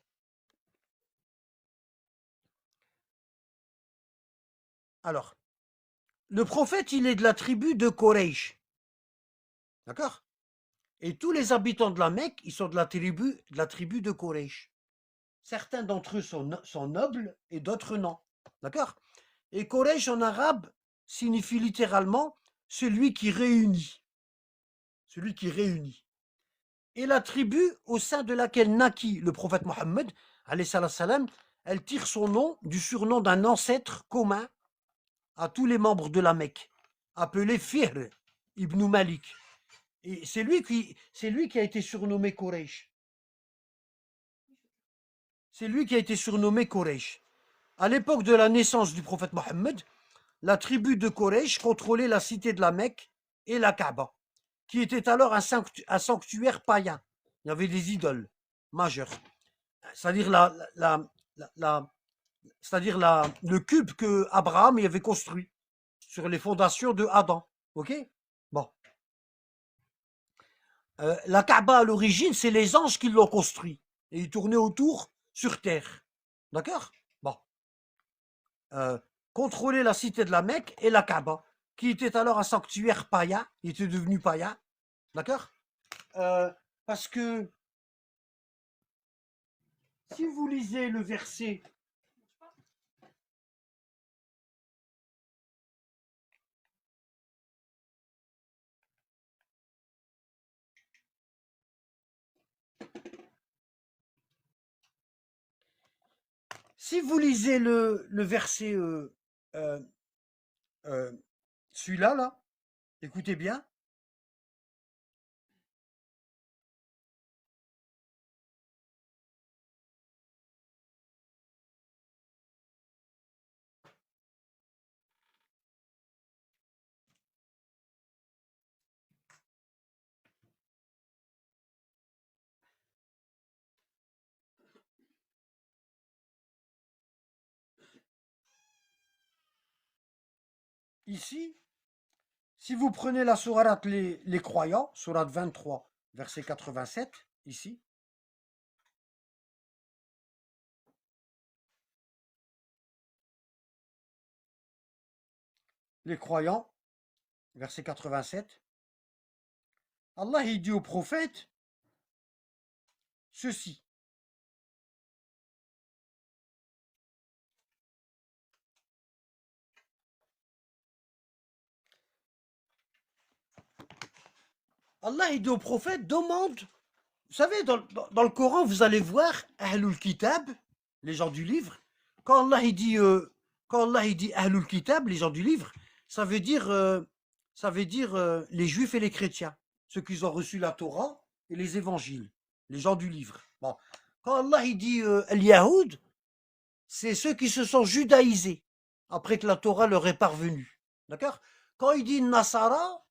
Alors, le prophète, il est de la tribu de Quraysh. D'accord? Et tous les habitants de la Mecque, ils sont de la tribu de Quraysh. Certains d'entre eux sont nobles et d'autres non. D'accord? Et Quraysh en arabe signifie littéralement celui qui réunit. Celui qui réunit. Et la tribu au sein de laquelle naquit le prophète Mohammed, elle tire son nom du surnom d'un ancêtre commun à tous les membres de la Mecque, appelé Fihr ibn Malik. Et c'est lui qui a été surnommé Quraysh. C'est lui qui a été surnommé Quraysh. À l'époque de la naissance du prophète Mohammed, la tribu de Quraysh contrôlait la cité de la Mecque et la Kaaba, qui était alors un sanctuaire païen. Il y avait des idoles majeures. C'est-à-dire le cube que Abraham y avait construit sur les fondations de Adam. Ok? Bon. La Kaaba à l'origine, c'est les anges qui l'ont construit. Et ils tournaient autour sur terre. D'accord? Bon. Euh, Contrôler la cité de la Mecque et la Kaaba, qui était alors un sanctuaire païen. Il était devenu païen. D'accord? Parce que si vous lisez le verset. Si vous lisez le verset, euh, euh, celui-là, là, écoutez bien. ici, si vous prenez la sourate les croyants, sourate 23, verset 87, ici, les croyants, verset 87, Allah il dit au prophète ceci. Allah il dit au prophète, demande. Vous savez, dans le Coran, vous allez voir Ahlul Kitab, les gens du livre. Quand quand Allah il dit Ahlul Kitab, les gens du livre, ça veut dire les Juifs et les chrétiens, ceux qui ont reçu la Torah et les évangiles, les gens du livre. Bon. Quand Allah il dit Al-Yahoud, c'est ceux qui se sont judaïsés après que la Torah leur est parvenue. D'accord? Quand il dit Nasara,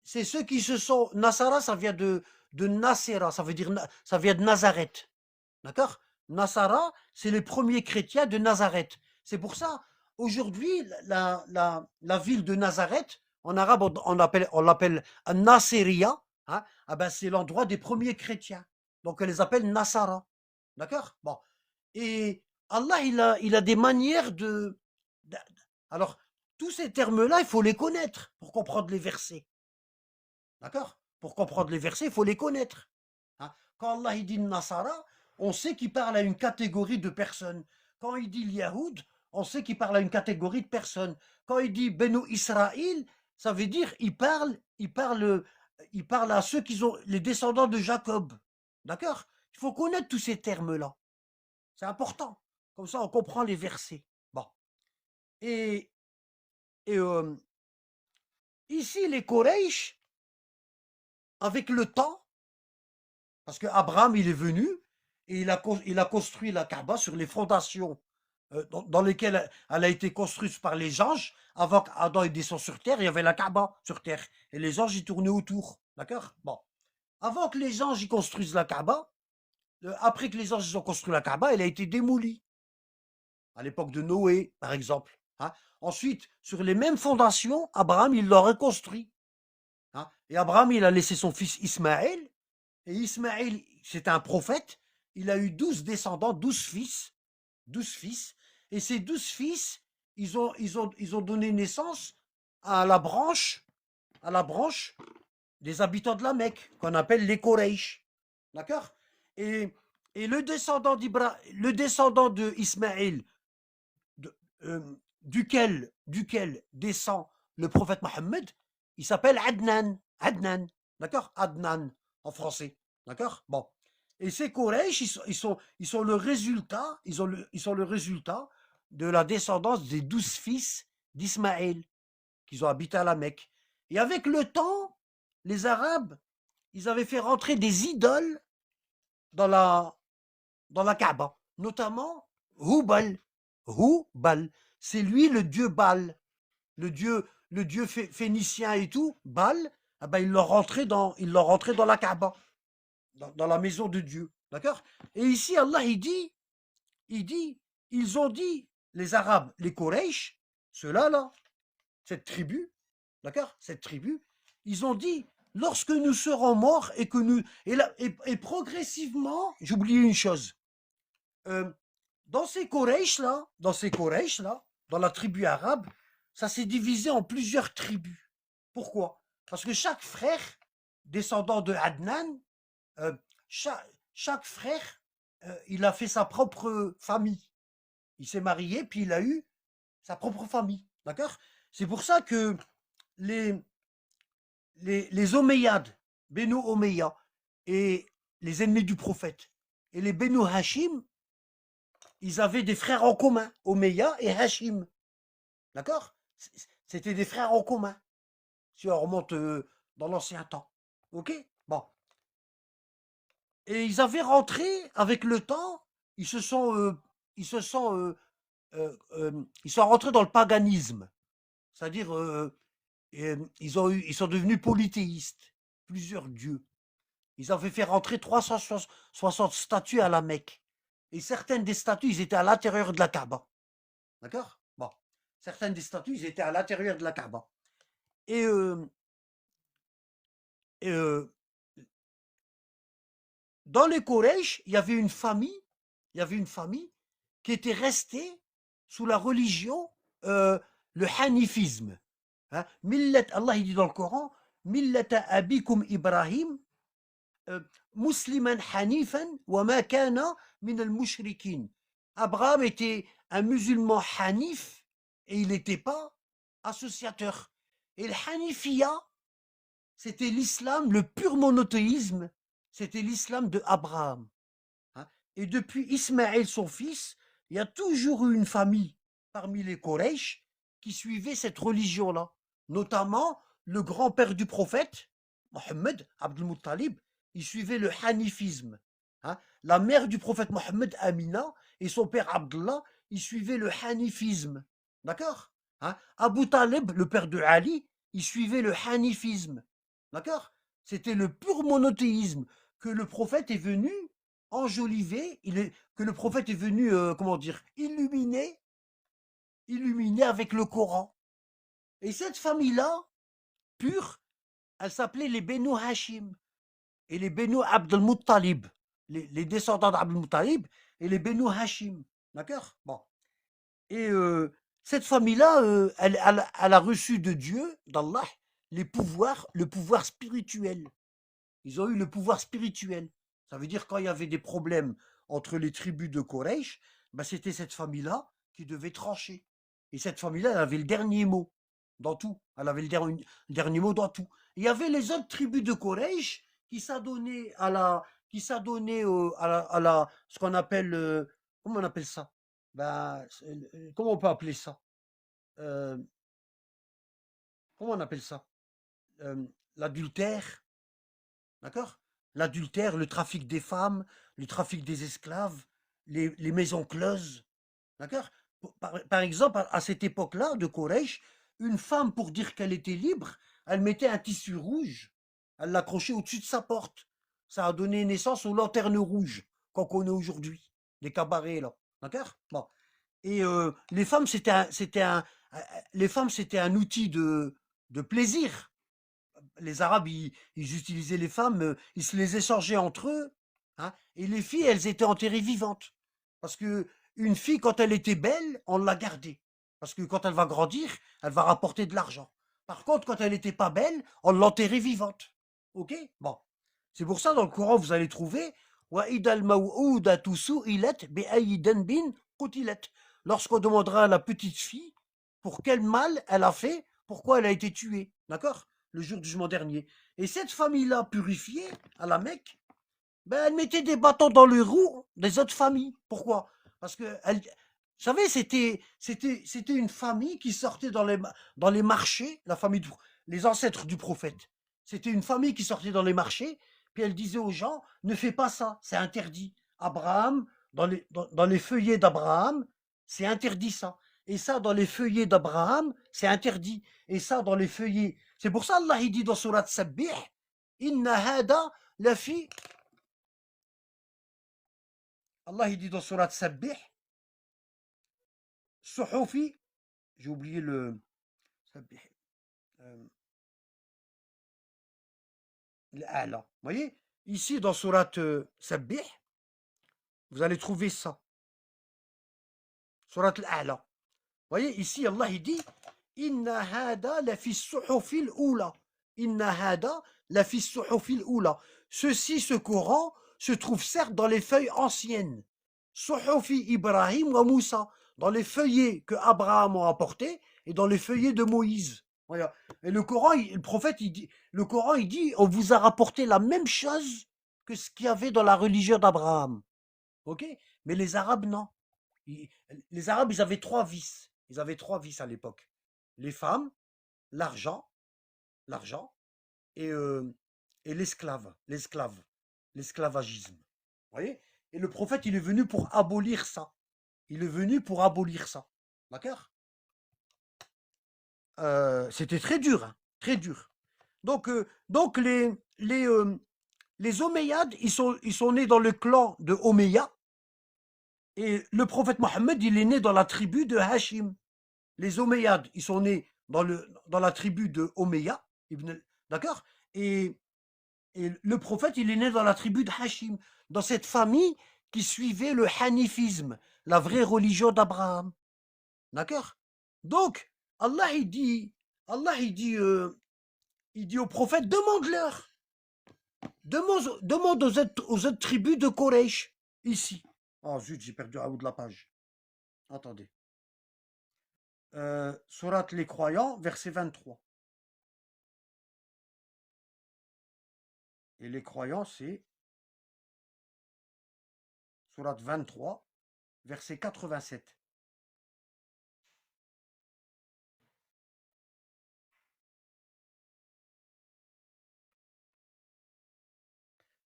c'est ceux qui se sont. Nasara, ça vient de Nasera, ça vient de Nazareth. D'accord? Nasara, c'est les premiers chrétiens de Nazareth. C'est pour ça, aujourd'hui, la ville de Nazareth, en arabe, on l'appelle Nasseria. Hein? Ah ben, c'est l'endroit des premiers chrétiens. Donc, on les appelle Nasara. D'accord? Bon. Et Allah, il a des manières Alors, tous ces termes-là, il faut les connaître pour comprendre les versets. D'accord? Pour comprendre les versets, il faut les connaître. Hein. Quand Allah il dit Nasara, on sait qu'il parle à une catégorie de personnes. Quand il dit Yahoud, on sait qu'il parle à une catégorie de personnes. Quand il dit Benu Israël, ça veut dire il parle à ceux qui ont les descendants de Jacob. D'accord? Il faut connaître tous ces termes-là. C'est important. Comme ça, on comprend les versets. Bon. Et, et ici, les Koresh, avec le temps, parce qu'Abraham, il est venu et il a construit la Kaaba sur les fondations dans lesquelles elle a été construite par les anges. Avant qu'Adam descende sur terre, il y avait la Kaaba sur terre. Et les anges y tournaient autour. D'accord? Bon. Avant que les anges y construisent la Kaaba, après que les anges ont construit la Kaaba, elle a été démolie. À l'époque de Noé, par exemple. Hein. Ensuite, sur les mêmes fondations, Abraham, il l'a reconstruit. Hein. Et Abraham, il a laissé son fils Ismaël. Et Ismaël, c'est un prophète. Il a eu 12 descendants, 12 fils. 12 fils. Et ces 12 fils, ils ont donné naissance à à la branche des habitants de la Mecque, qu'on appelle les Koreïch. D'accord? et, et le descendant de Ismaël, de- euh, duquel descend le prophète Mohammed, il s'appelle Adnan. Adnan. D'accord? Adnan, en français. D'accord? Bon. Et ces Quraysh, ils sont le résultat, ils sont le résultat de la descendance des 12 fils d'Ismaël, qui ont habité à la Mecque. Et avec le temps, les Arabes, ils avaient fait rentrer des idoles dans dans la Kaaba, notamment Hubal. Hubal, c'est lui le dieu Baal, le dieu phénicien et tout, Baal. Ah ben, ils l'ont rentré dans la Kaaba, dans la maison de Dieu. D'accord? Et ici, Allah, il dit, ils ont dit, les Arabes, les Quraysh, ceux-là, là, cette tribu, d'accord? Cette tribu, ils ont dit, lorsque nous serons morts et que nous. Et progressivement, j'ai oublié une chose. euh, dans ces Quraysh là, dans la tribu arabe, ça s'est divisé en plusieurs tribus. Pourquoi? Parce que chaque frère descendant de Adnan, euh, chaque frère, il a fait sa propre famille. Il s'est marié, puis il a eu sa propre famille. D'accord? C'est pour ça que les, les Omeyyades, Benu Omeya, et les ennemis du prophète, et les Benu Hashim, ils avaient des frères en commun, Omeya et Hashim. D'accord? C'était des frères en commun. Si on remonte dans l'ancien temps. Ok? Bon. Et ils avaient rentré, avec le temps, ils se sont, ils sont rentrés dans le paganisme. C'est-à-dire, ils sont devenus polythéistes. Plusieurs dieux. Ils avaient fait rentrer 360 statues à la Mecque. Et certaines des statues, ils étaient à l'intérieur de la Kaaba. D'accord? Bon. Certaines des statues, ils étaient à l'intérieur de la Kaaba. Et, et, dans les Quraysh, il y avait une famille qui était restée sous la religion, le hanifisme. Hein. Millat, Allah il dit dans le Coran, Millata abikum Ibrahim, musliman hanifan wa ma kana min al-mushrikin. Abraham était un musulman hanif et il n'était pas associateur. Et le hanifiya, c'était l'islam, le pur monothéisme, c'était l'islam de Abraham. Hein. Et depuis Ismaël, son fils, il y a toujours eu une famille parmi les Quraysh qui suivait cette religion-là. Notamment le grand-père du prophète, Mohammed, Abdul Muttalib, il suivait le hanifisme. Hein. La mère du prophète Mohammed, Amina, et son père Abdullah, ils suivaient le hanifisme. D'accord. Hein. Abu Talib, le père de Ali, il suivait le hanifisme. D'accord. C'était le pur monothéisme que le prophète est venu enjoliver, que le prophète est venu, comment dire, illuminer avec le Coran. Et cette famille-là, pure, elle s'appelait les Benu Hashim et les Benu Abdel Muttalib, les descendants d'Abdel Muttalib et les Benu Hashim. D'accord. Bon. Et cette famille-là, elle a reçu de Dieu, d'Allah, le pouvoir spirituel. Ils ont eu le pouvoir spirituel. Ça veut dire quand il y avait des problèmes entre les tribus de Quraysh, ben c'était cette famille-là qui devait trancher. Et cette famille-là, elle avait le dernier mot dans tout. Elle avait le dernier mot dans tout. Il y avait les autres tribus de Quraysh qui s'adonnaient ce qu'on appelle, comment on appelle ça? Ben, comment on peut appeler ça? Euh, Comment on appelle ça? L'adultère. D'accord. L'adultère, le trafic des femmes, le trafic des esclaves, les maisons closes. D'accord. Par exemple, à cette époque-là de Quraysh, une femme, pour dire qu'elle était libre, elle mettait un tissu rouge, elle l'accrochait au-dessus de sa porte. Ça a donné naissance aux lanternes rouges qu'on connaît aujourd'hui, les cabarets là. D'accord. Bon. Et les femmes, c'était un outil de plaisir. Les Arabes, ils utilisaient les femmes, ils se les échangeaient entre eux. Hein, et les filles, elles étaient enterrées vivantes. Parce que une fille, quand elle était belle, on la gardait. Parce que quand elle va grandir, elle va rapporter de l'argent. Par contre, quand elle n'était pas belle, on l'enterrait vivante. Ok. Bon. C'est pour ça, dans le Coran, vous allez trouver وَإِذَا الْمَوْءُودَةُ سُئِلَتْ بِأَيِّ ذَنبٍ قُتِلَتْ. Lorsqu'on demandera à la petite fille pour quel mal elle a fait, pourquoi elle a été tuée. D'accord. Le jour du jugement dernier. Et cette famille-là, purifiée, à la Mecque, ben, elle mettait des bâtons dans les roues des autres familles. Pourquoi? Parce que, vous savez, c'était une famille qui sortait dans les marchés, les ancêtres du prophète. C'était une famille qui sortait dans les marchés, puis elle disait aux gens, ne fais pas ça, c'est interdit. Abraham, dans les feuillets d'Abraham, c'est interdit ça. Et ça, dans les feuillets d'Abraham, c'est interdit. Et ça, dans les feuillets. C'est pour ça Allah il dit dans Surat Sabbih, Inna hada lafi. Allah il dit dans Surat Sabbih, Suhufi, j'ai oublié le. Sabbih, l'A'la. Vous voyez, ici dans Surat Sabbih, vous allez trouver ça. Surat l'A'la. Vous voyez, ici Allah il dit, Inna hada lafi suhufil oula. Inna hada lafi suhufil oula. Ce Coran, se trouve certes dans les feuilles anciennes. Suhufi Ibrahim wa Moussa. Dans les feuillets que Abraham a apportés et dans les feuillets de Moïse. Voilà. Et le Coran, le prophète, le Coran, il dit, on vous a rapporté la même chose que ce qu'il y avait dans la religion d'Abraham. Ok. Mais les Arabes, non. Les Arabes, ils avaient trois vices. Ils avaient trois vices à l'époque. Les femmes, l'argent, et, l'esclavagisme. Vous voyez. Et le prophète, il est venu pour abolir ça. Il est venu pour abolir ça. D'accord. C'était très dur, hein, très dur. Donc les Omeyyades, ils sont nés dans le clan de Omeya. Et le prophète Mohammed, il est né dans la tribu de Hashim. les Omeyyades, ils sont nés dans la tribu de Omeya, d'accord? Et, et le prophète, il est né dans la tribu de Hachim, dans cette famille qui suivait le hanifisme, la vraie religion d'Abraham. D'accord? Donc, Allah, Allah, il dit au prophète, demande-leur. Demande aux autres tribus de Quraysh, ici. Oh zut, j'ai perdu un bout de la page. Attendez. Sourate les croyants, verset 23. Et les croyants, c'est sourate 23, verset 87.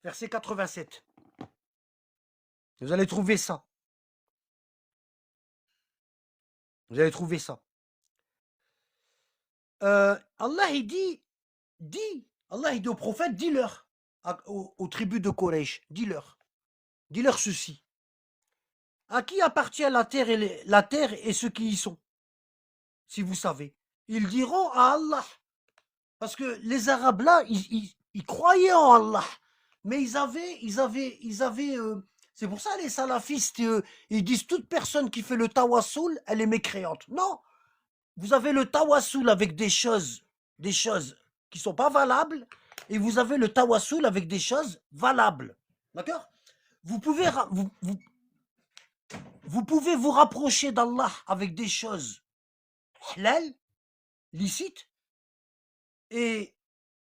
Verset 87. Vous allez trouver ça. Vous allez trouver ça. Allah, il dit, Allah, il dit au prophète, dis-leur, aux tribus de Quraysh, dis-leur ceci. À qui appartient la terre et ceux qui y sont, si vous savez? Ils diront à Allah. Parce que les Arabes là, ils croyaient en Allah. Mais ils avaient. C'est pour ça les salafistes, ils disent toute personne qui fait le tawassul, elle est mécréante. Non, vous avez le tawassul avec des choses qui sont pas valables, et vous avez le tawassul avec des choses valables. D'accord? Vous pouvez vous rapprocher d'Allah avec des choses halal, licites, et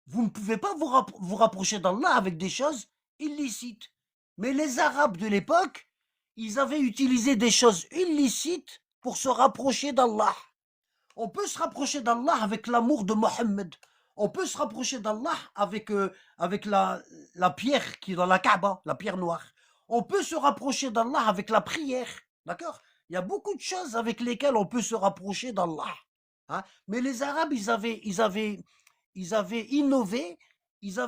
vous ne pouvez pas vous rapprocher d'Allah avec des choses illicites. Mais les Arabes de l'époque, ils avaient utilisé des choses illicites pour se rapprocher d'Allah. On peut se rapprocher d'Allah avec l'amour de Mohammed. On peut se rapprocher d'Allah avec la pierre qui est dans la Kaaba, la pierre noire. On peut se rapprocher d'Allah avec la prière. D'accord? Il y a beaucoup de choses avec lesquelles on peut se rapprocher d'Allah. Hein? Mais les Arabes, ils avaient innové, ils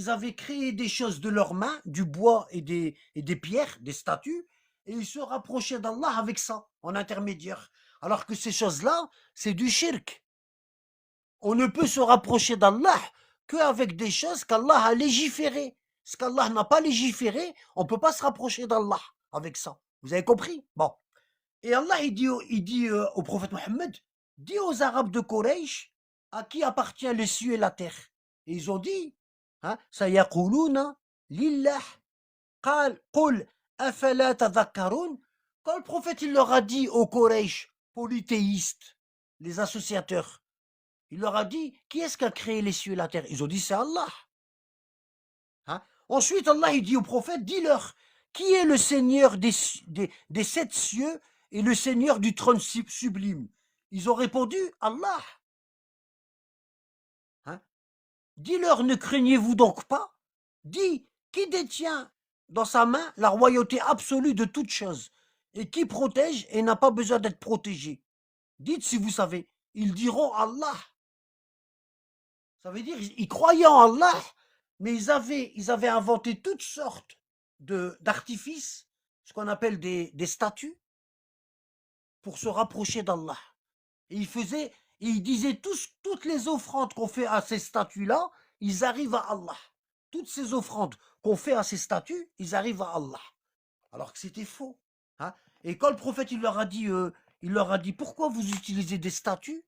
avaient créé des choses de leurs mains, du bois et des pierres, des statues, et ils se rapprochaient d'Allah avec ça, en intermédiaire. Alors que ces choses-là, c'est du shirk. On ne peut se rapprocher d'Allah qu'avec des choses qu'Allah a légiférées. Ce qu'Allah n'a pas légiféré, on ne peut pas se rapprocher d'Allah avec ça. Vous avez compris? Bon. Et Allah, il dit au prophète Mohammed, dis aux Arabes de Quraysh, à qui appartient les cieux et la terre. Et ils ont dit, hein, sayaquluna lillah, qul afala tadhakkarun. Quand le prophète il leur a dit aux Quraysh, polythéistes, les associateurs, il leur a dit, qui est-ce qui a créé les cieux et la terre? Ils ont dit, c'est Allah. Hein? Ensuite, Allah il dit au prophète, dis-leur, qui est le Seigneur des 7 cieux et le Seigneur du trône sublime? Ils ont répondu, Allah. Hein? Dis-leur, ne craignez-vous donc pas? Dis, qui détient dans sa main la royauté absolue de toutes choses et qui protège et n'a pas besoin d'être protégé? Dites si vous savez. Ils diront Allah. Ça veut dire ils croyaient en Allah, mais ils avaient inventé toutes sortes d'artifices, ce qu'on appelle des statues, pour se rapprocher d'Allah. Et ils disaient toutes les offrandes qu'on fait à ces statues-là, ils arrivent à Allah. Toutes ces offrandes qu'on fait à ces statues, ils arrivent à Allah. Alors que c'était faux. Hein? Et quand le prophète il leur a dit, pourquoi vous utilisez des statues?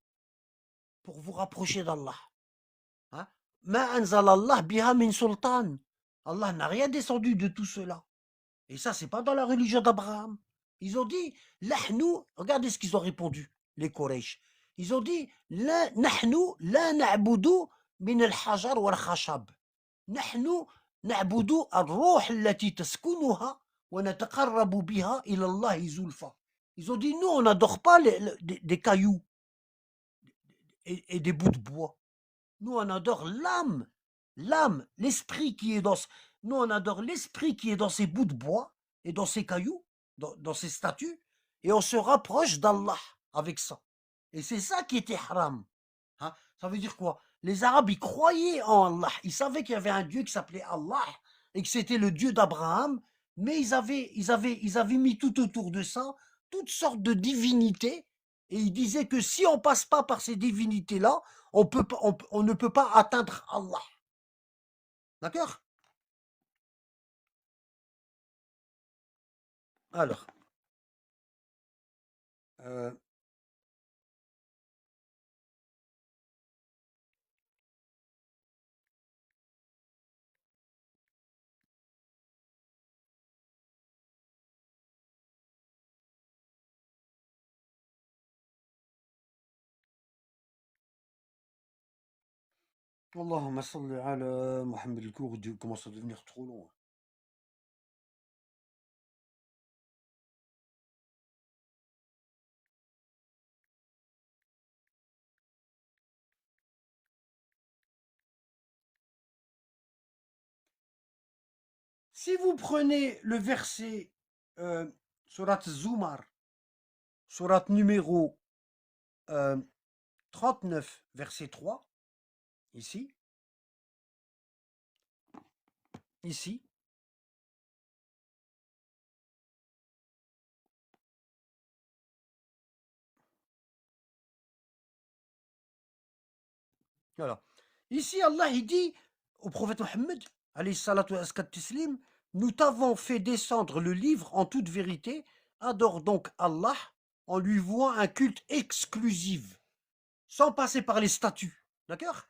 Pour vous rapprocher d'Allah. Hein? Ma anzalallah biha min sultan. Allah n'a rien descendu de tout cela. Et ça, c'est pas dans la religion d'Abraham. Ils ont dit, Lahnu, regardez ce qu'ils ont répondu, les Quraysh. Ils ont dit, Nahnu la na'budu min al-hajar wal khashab. Nahnu na'budu al-ruh allati taskunuha wa nataqarrabu biha ila Allah zulfa. Ils ont dit, nous, on n'adore pas des cailloux et des bouts de bois. Nous, on adore l'âme, l'esprit qui est dans... Nous, on adore l'esprit qui est dans ces bouts de bois et dans ces cailloux, dans ces statues, et on se rapproche d'Allah avec ça. Et c'est ça qui était haram. Hein? Ça veut dire quoi? Les Arabes, ils croyaient en Allah. Ils savaient qu'il y avait un Dieu qui s'appelait Allah et que c'était le Dieu d'Abraham, mais ils avaient mis tout autour de ça toutes sortes de divinités Et il disait que si on passe pas par ces divinités-là, on ne peut pas atteindre Allah. D'accord? Alors, euh, Allahumma salli ala Mohammed, le cours commence à devenir trop long. Si vous prenez le verset Surat Zumar, Surat numéro 39, verset 3, ici, ici, voilà. Ici, Allah, il dit au prophète Mohammed, alayhi salatu wa askat tislim, nous t'avons fait descendre le livre en toute vérité, adore donc Allah en lui vouant un culte exclusif, sans passer par les statuts. D'accord?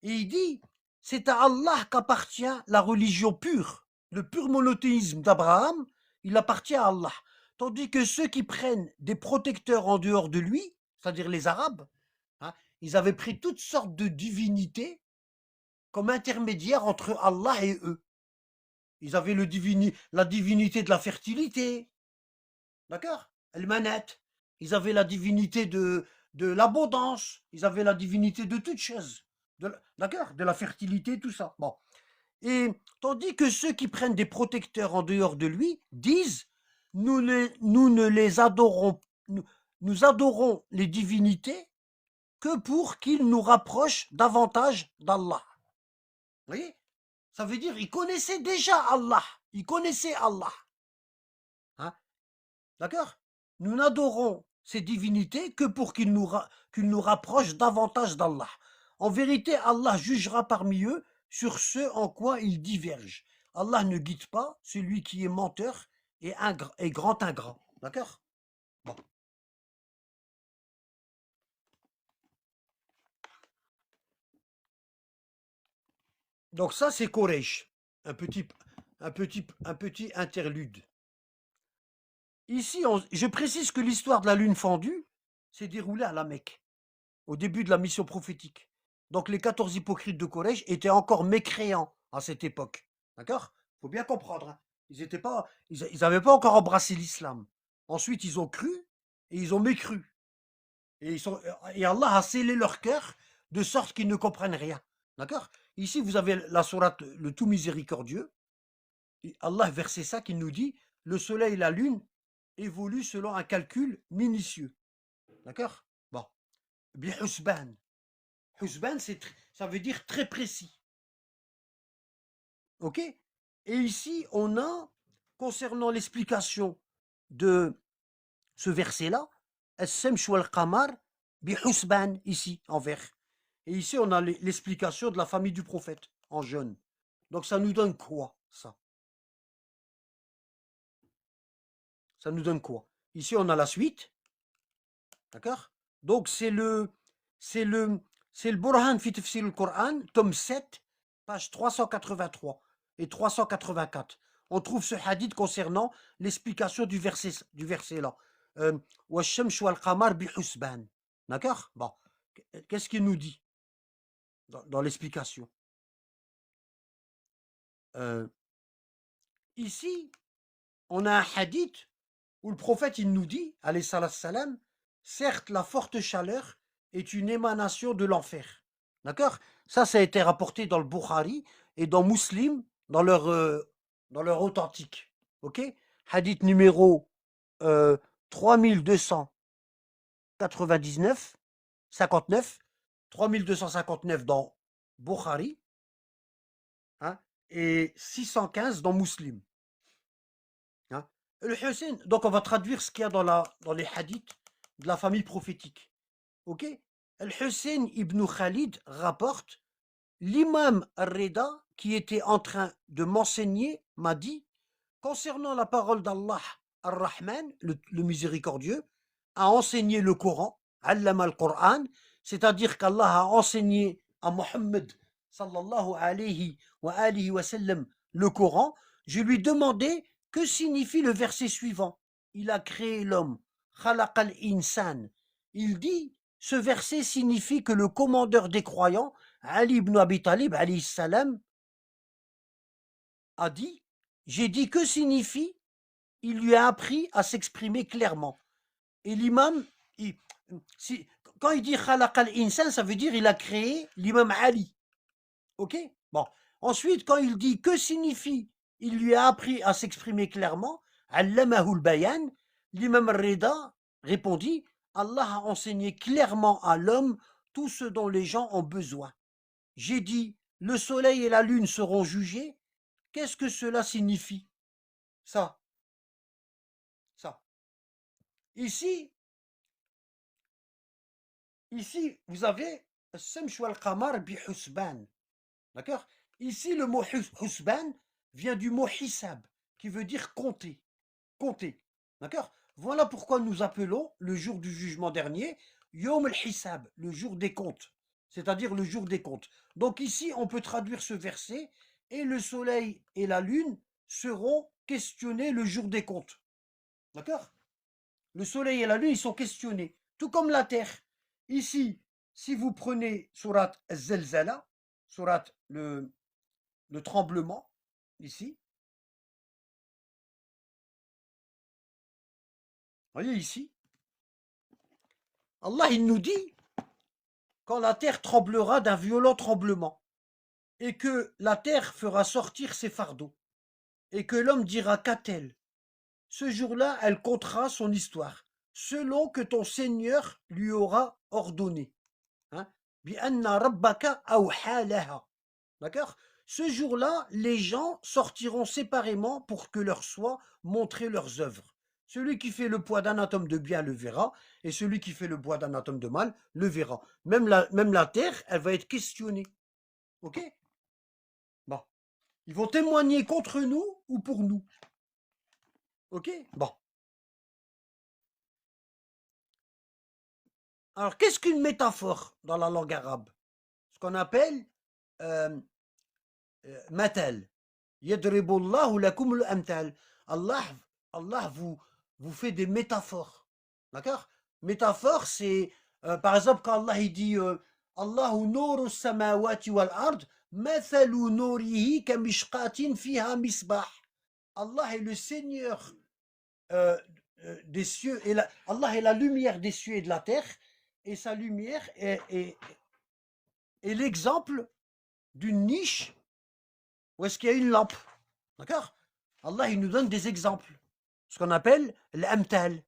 Et il dit, c'est à Allah qu'appartient la religion pure, le pur monothéisme d'Abraham, il appartient à Allah. Tandis que ceux qui prennent des protecteurs en dehors de lui, c'est-à-dire les Arabes, hein, ils avaient pris toutes sortes de divinités comme intermédiaires entre Allah et eux. Ils avaient la divinité de la fertilité, d'accord? El-Manat. Ils avaient la divinité de l'abondance. Ils avaient la divinité de toutes choses. D'accord? De la fertilité, tout ça. Bon. Et tandis que ceux qui prennent des protecteurs en dehors de lui disent, nous ne les adorons, nous adorons les divinités que pour qu'ils nous rapprochent davantage d'Allah. Vous voyez? Ça veut dire, ils connaissaient déjà Allah. Ils connaissaient Allah. Hein? D'accord? Nous n'adorons ces divinités que pour qu'ils nous rapprochent davantage d'Allah. En vérité, Allah jugera parmi eux sur ce en quoi ils divergent. Allah ne guide pas celui qui est menteur et grand ingrat. D'accord? Bon. Donc ça, c'est Quraysh. Un petit interlude. Ici, je précise que l'histoire de la lune fendue s'est déroulée à la Mecque, au début de la mission prophétique. Donc les 14 hypocrites de Quraysh étaient encore mécréants à cette époque. D'accord? Il faut bien comprendre. Hein. Ils n'avaient pas encore embrassé l'islam. Ensuite, ils ont cru et ils ont mécru. Et Allah a scellé leur cœur de sorte qu'ils ne comprennent rien. D'accord? Ici, vous avez la sourate, le tout miséricordieux. Et Allah, verset 5, il nous dit, le soleil et la lune évoluent selon un calcul minutieux. D'accord? Bon. Bihusban. Husban, ça veut dire très précis. OK? Et ici, on a, concernant l'explication de ce verset-là, As-Samsh wal-Qamar bihusban, ici, en vert. Et ici, on a l'explication de la famille du prophète, en jaune. Donc, ça nous donne quoi, ça? Ça nous donne quoi? Ici, on a la suite. D'accord? Donc, c'est le, c'est le Burhan fi tafsir al-Qur'an, tome 7, page 383 et 384. On trouve ce hadith concernant l'explication du verset là. Wash-shamsh wal-qamar bihusban. D'accord? Bon. Qu'est-ce qu'il nous dit dans l'explication? Euh, Ici, on a un hadith où le prophète il nous dit, alayhi salam, certes la forte chaleur est une émanation de l'enfer. D'accord? Ça a été rapporté dans le Bukhari et dans Muslim, dans leur authentique. Ok? Hadith numéro 3299, 59, 3259 dans Bukhari, hein, et 615 dans Muslim. Hein. Le Hussein, donc on va traduire ce qu'il y a dans les hadiths de la famille prophétique. Ok? Al-Hussein ibn Khalid rapporte, l'imam Al-Rida, qui était en train de m'enseigner, m'a dit, concernant la parole d'Allah, Ar-Rahman, le miséricordieux, a enseigné le Coran, Allama al-Qur'an, c'est-à-dire qu'Allah a enseigné à Mohammed sallallahu alayhi wa sallam le Coran. Je lui demandais que signifie le verset suivant. Il a créé l'homme, Khalaq al-insan. Il dit, ce verset signifie que le commandeur des croyants, Ali ibn Abi Talib alayhi salam, a dit, j'ai dit que signifie, il lui a appris à s'exprimer clairement. Et l'imam, quand il dit Khalaq al-insan, ça veut dire il a créé l'imam Ali. Ok? Bon. Ensuite, quand il dit que signifie, il lui a appris à s'exprimer clairement, Allamahu al-bayan, l'imam al-Rida répondit, Allah a enseigné clairement à l'homme tout ce dont les gens ont besoin. J'ai dit, le soleil et la lune seront jugés. Qu'est-ce que cela signifie? Ça. Ici, vous avez Samsh wal Qamar bi Husban. D'accord? Ici, le mot Husban vient du mot Hisab, qui veut dire compter. Compter. D'accord? Voilà pourquoi nous appelons le jour du jugement dernier Yom al-Hisab, le jour des comptes. C'est-à-dire le jour des comptes. Donc ici, on peut traduire ce verset, et le soleil et la lune seront questionnés le jour des comptes. D'accord? Le soleil et la lune, ils sont questionnés. Tout comme la terre. Ici, si vous prenez Surat Zelzala, Surat le tremblement, ici, voyez ici, Allah il nous dit, quand la terre tremblera d'un violent tremblement, et que la terre fera sortir ses fardeaux, et que l'homme dira qu'a-t-elle? Ce jour-là, elle comptera son histoire, selon que ton Seigneur lui aura ordonné. Hein? Bi anna rabbaka awha laha. D'accord? Ce jour-là, les gens sortiront séparément pour que leur soient montrées leurs œuvres. Celui qui fait le poids d'un atome de bien le verra, et celui qui fait le poids d'un atome de mal le verra. Même la terre, elle va être questionnée. Ok? Bon. Ils vont témoigner contre nous ou pour nous. Ok? Bon. Alors, qu'est-ce qu'une métaphore dans la langue arabe? Ce qu'on appelle matal. Yadribullahu lakum al-amthal. Allah vous fait des métaphores. D'accord? Métaphore, c'est par exemple quand Allah il dit Allahu nuru samawati wal ard, mathalu nurihi kamishqatin fiha misbah. Allah est le Seigneur des cieux et Allah est la lumière des cieux et de la terre, et sa lumière est l'exemple d'une niche où est-ce qu'il y a une lampe. D'accord? Allah, il nous donne des exemples. Ce qu'on appelle l'amtal,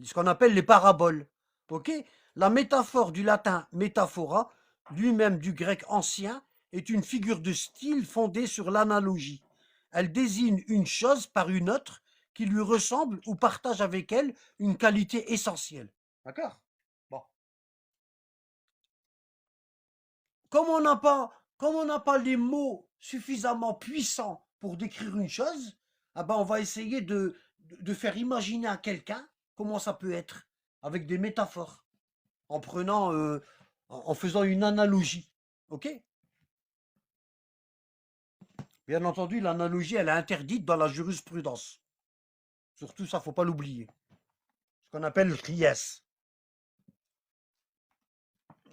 ce qu'on appelle les paraboles. Ok? La métaphore du latin métaphora, lui-même du grec ancien, est une figure de style fondée sur l'analogie. Elle désigne une chose par une autre qui lui ressemble ou partage avec elle une qualité essentielle. D'accord? Bon. Comme on n'a pas les mots suffisamment puissants pour décrire une chose, ah ben on va essayer de faire imaginer à quelqu'un comment ça peut être, avec des métaphores, en prenant, en faisant une analogie. Ok? Bien entendu, l'analogie, elle est interdite dans la jurisprudence. Surtout, ça, faut pas l'oublier. Ce qu'on appelle le qiyas.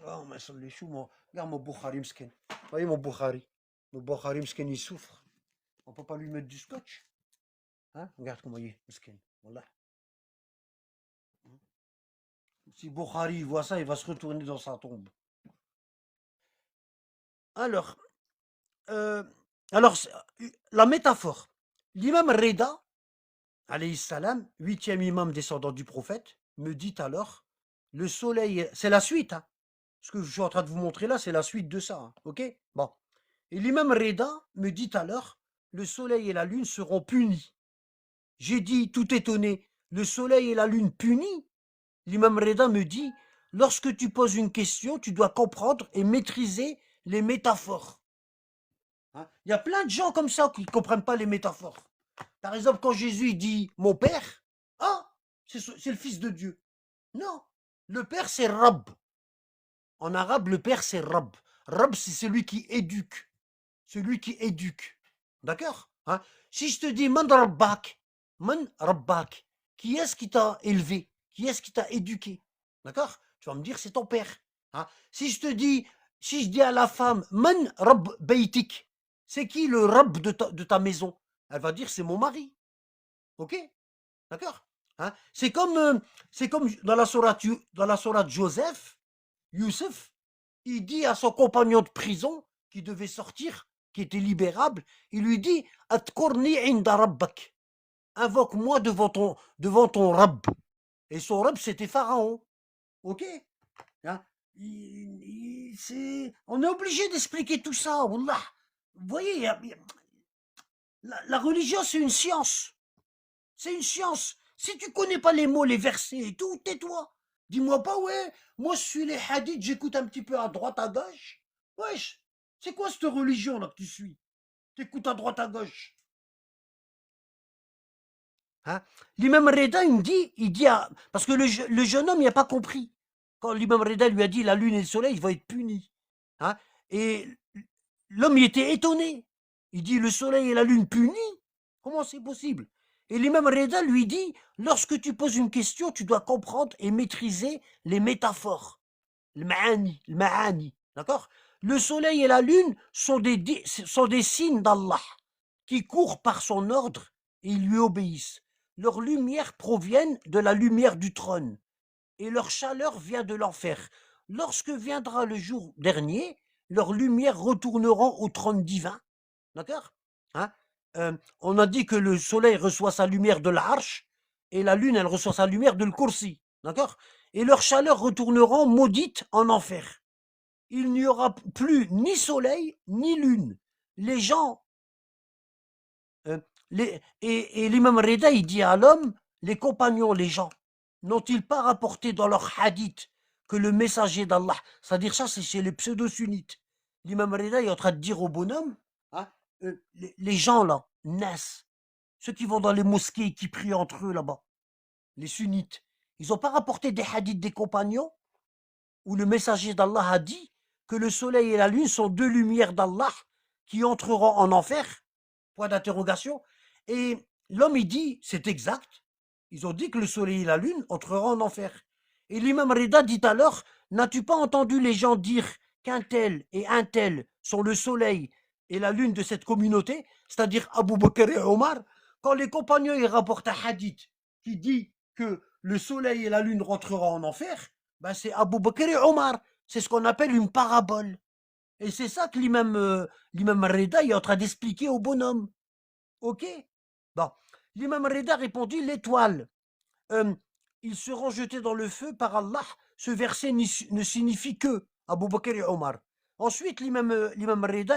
Oh, mais ça, les choux, regarde mon Bukhari mskin. Vous voyez mon Bukhari? Mon Bukhari mskin, il souffre. On peut pas lui mettre du scotch. Hein? Regarde comment il est, mskin. Wallah. Si Bukhari voit ça, il va se retourner dans sa tombe. Alors, euh, alors la métaphore. L'imam Reda, alayhi salam, 8e imam descendant du prophète, me dit alors, le soleil, c'est la suite, hein. Ce que je suis en train de vous montrer là, c'est la suite de ça, hein, ok? Bon. Et l'imam Reda me dit alors, le soleil et la lune seront punis. J'ai dit, tout étonné, le soleil et la lune punis? L'imam Reda me dit, lorsque tu poses une question, tu dois comprendre et maîtriser les métaphores. Hein. Il y a plein de gens comme ça qui ne comprennent pas les métaphores. Par exemple, quand Jésus dit mon père, ah, c'est le fils de Dieu. Non, le père c'est Rab. En arabe, le père c'est Rab. Rab, c'est celui qui éduque. Celui qui éduque. D'accord, hein? Si je te dis man rabbak, qui est-ce qui t'a élevé? Qui est-ce qui t'a éduqué? D'accord? Tu vas me dire c'est ton père. Hein? Si je dis à la femme man rabb beitik, c'est qui le rab de ta maison? Elle va dire c'est mon mari. Ok? D'accord? Hein? C'est comme dans la sourate Joseph, Youssef, il dit à son compagnon de prison qui devait sortir, qui était libérable, il lui dit Adkurni inda rabbak. Invoque-moi devant ton Rabb. Et son Rabb, c'était Pharaon. Ok? Hein? On est obligé d'expliquer tout ça. Wallah. Vous voyez, la religion, c'est une science. C'est une science. Si tu connais pas les mots, les versets et tout, tais-toi. Dis-moi pas, ouais, moi je suis les hadiths, j'écoute un petit peu à droite, à gauche. Wesh, c'est quoi cette religion-là que tu suis? T'écoutes à droite, à gauche. Hein? L'imam Reda, parce que le jeune homme, il n'a pas compris. Quand l'imam Reda lui a dit la lune et le soleil, il va être puni. Hein? Et l'homme, il était étonné. Il dit le soleil et la lune punis? Comment c'est possible? Et l'imam Reda lui dit, lorsque tu poses une question, tu dois comprendre et maîtriser les métaphores. Le ma'ani. D'accord? Le soleil et la lune sont des signes d'Allah qui courent par son ordre et ils lui obéissent. Leur lumière proviennent de la lumière du trône et leur chaleur vient de l'enfer. Lorsque viendra le jour dernier, leurs lumières retourneront au trône divin. D'accord, hein? On a dit que le soleil reçoit sa lumière de l'arche et la lune, elle reçoit sa lumière de l'Kursi. D'accord? Et leurs chaleurs retourneront maudites en enfer. Il n'y aura plus ni soleil ni lune. Les gens et l'imam Reda, il dit à l'homme, les compagnons, les gens, n'ont-ils pas rapporté dans leur hadith que le messager d'Allah, c'est-à-dire ça, c'est chez les pseudo-sunnites. L'imam Reda est en train de dire au bonhomme, hein, les gens là, naissent, ceux qui vont dans les mosquées et qui prient entre eux là-bas, les sunnites, ils n'ont pas rapporté des hadiths des compagnons où le messager d'Allah a dit que le soleil et la lune sont deux lumières d'Allah qui entreront en enfer? Point d'interrogation. Et l'homme, il dit, c'est exact. Ils ont dit que le soleil et la lune entreront en enfer. Et l'imam Reda dit alors, n'as-tu pas entendu les gens dire qu'un tel et un tel sont le soleil et la lune de cette communauté, c'est-à-dire Abu Bakr et Omar? Quand les compagnons y rapportent un hadith qui dit que le soleil et la lune rentreront en enfer, ben c'est Abu Bakr et Omar. C'est ce qu'on appelle une parabole. Et c'est ça que l'imam Reda est en train d'expliquer au bonhomme. Ok? Bon. L'imam Reda répondit l'étoile. Ils seront jetés dans le feu par Allah. Ce verset ne signifie que Abu Bakr et Omar. Ensuite, l'imam Reda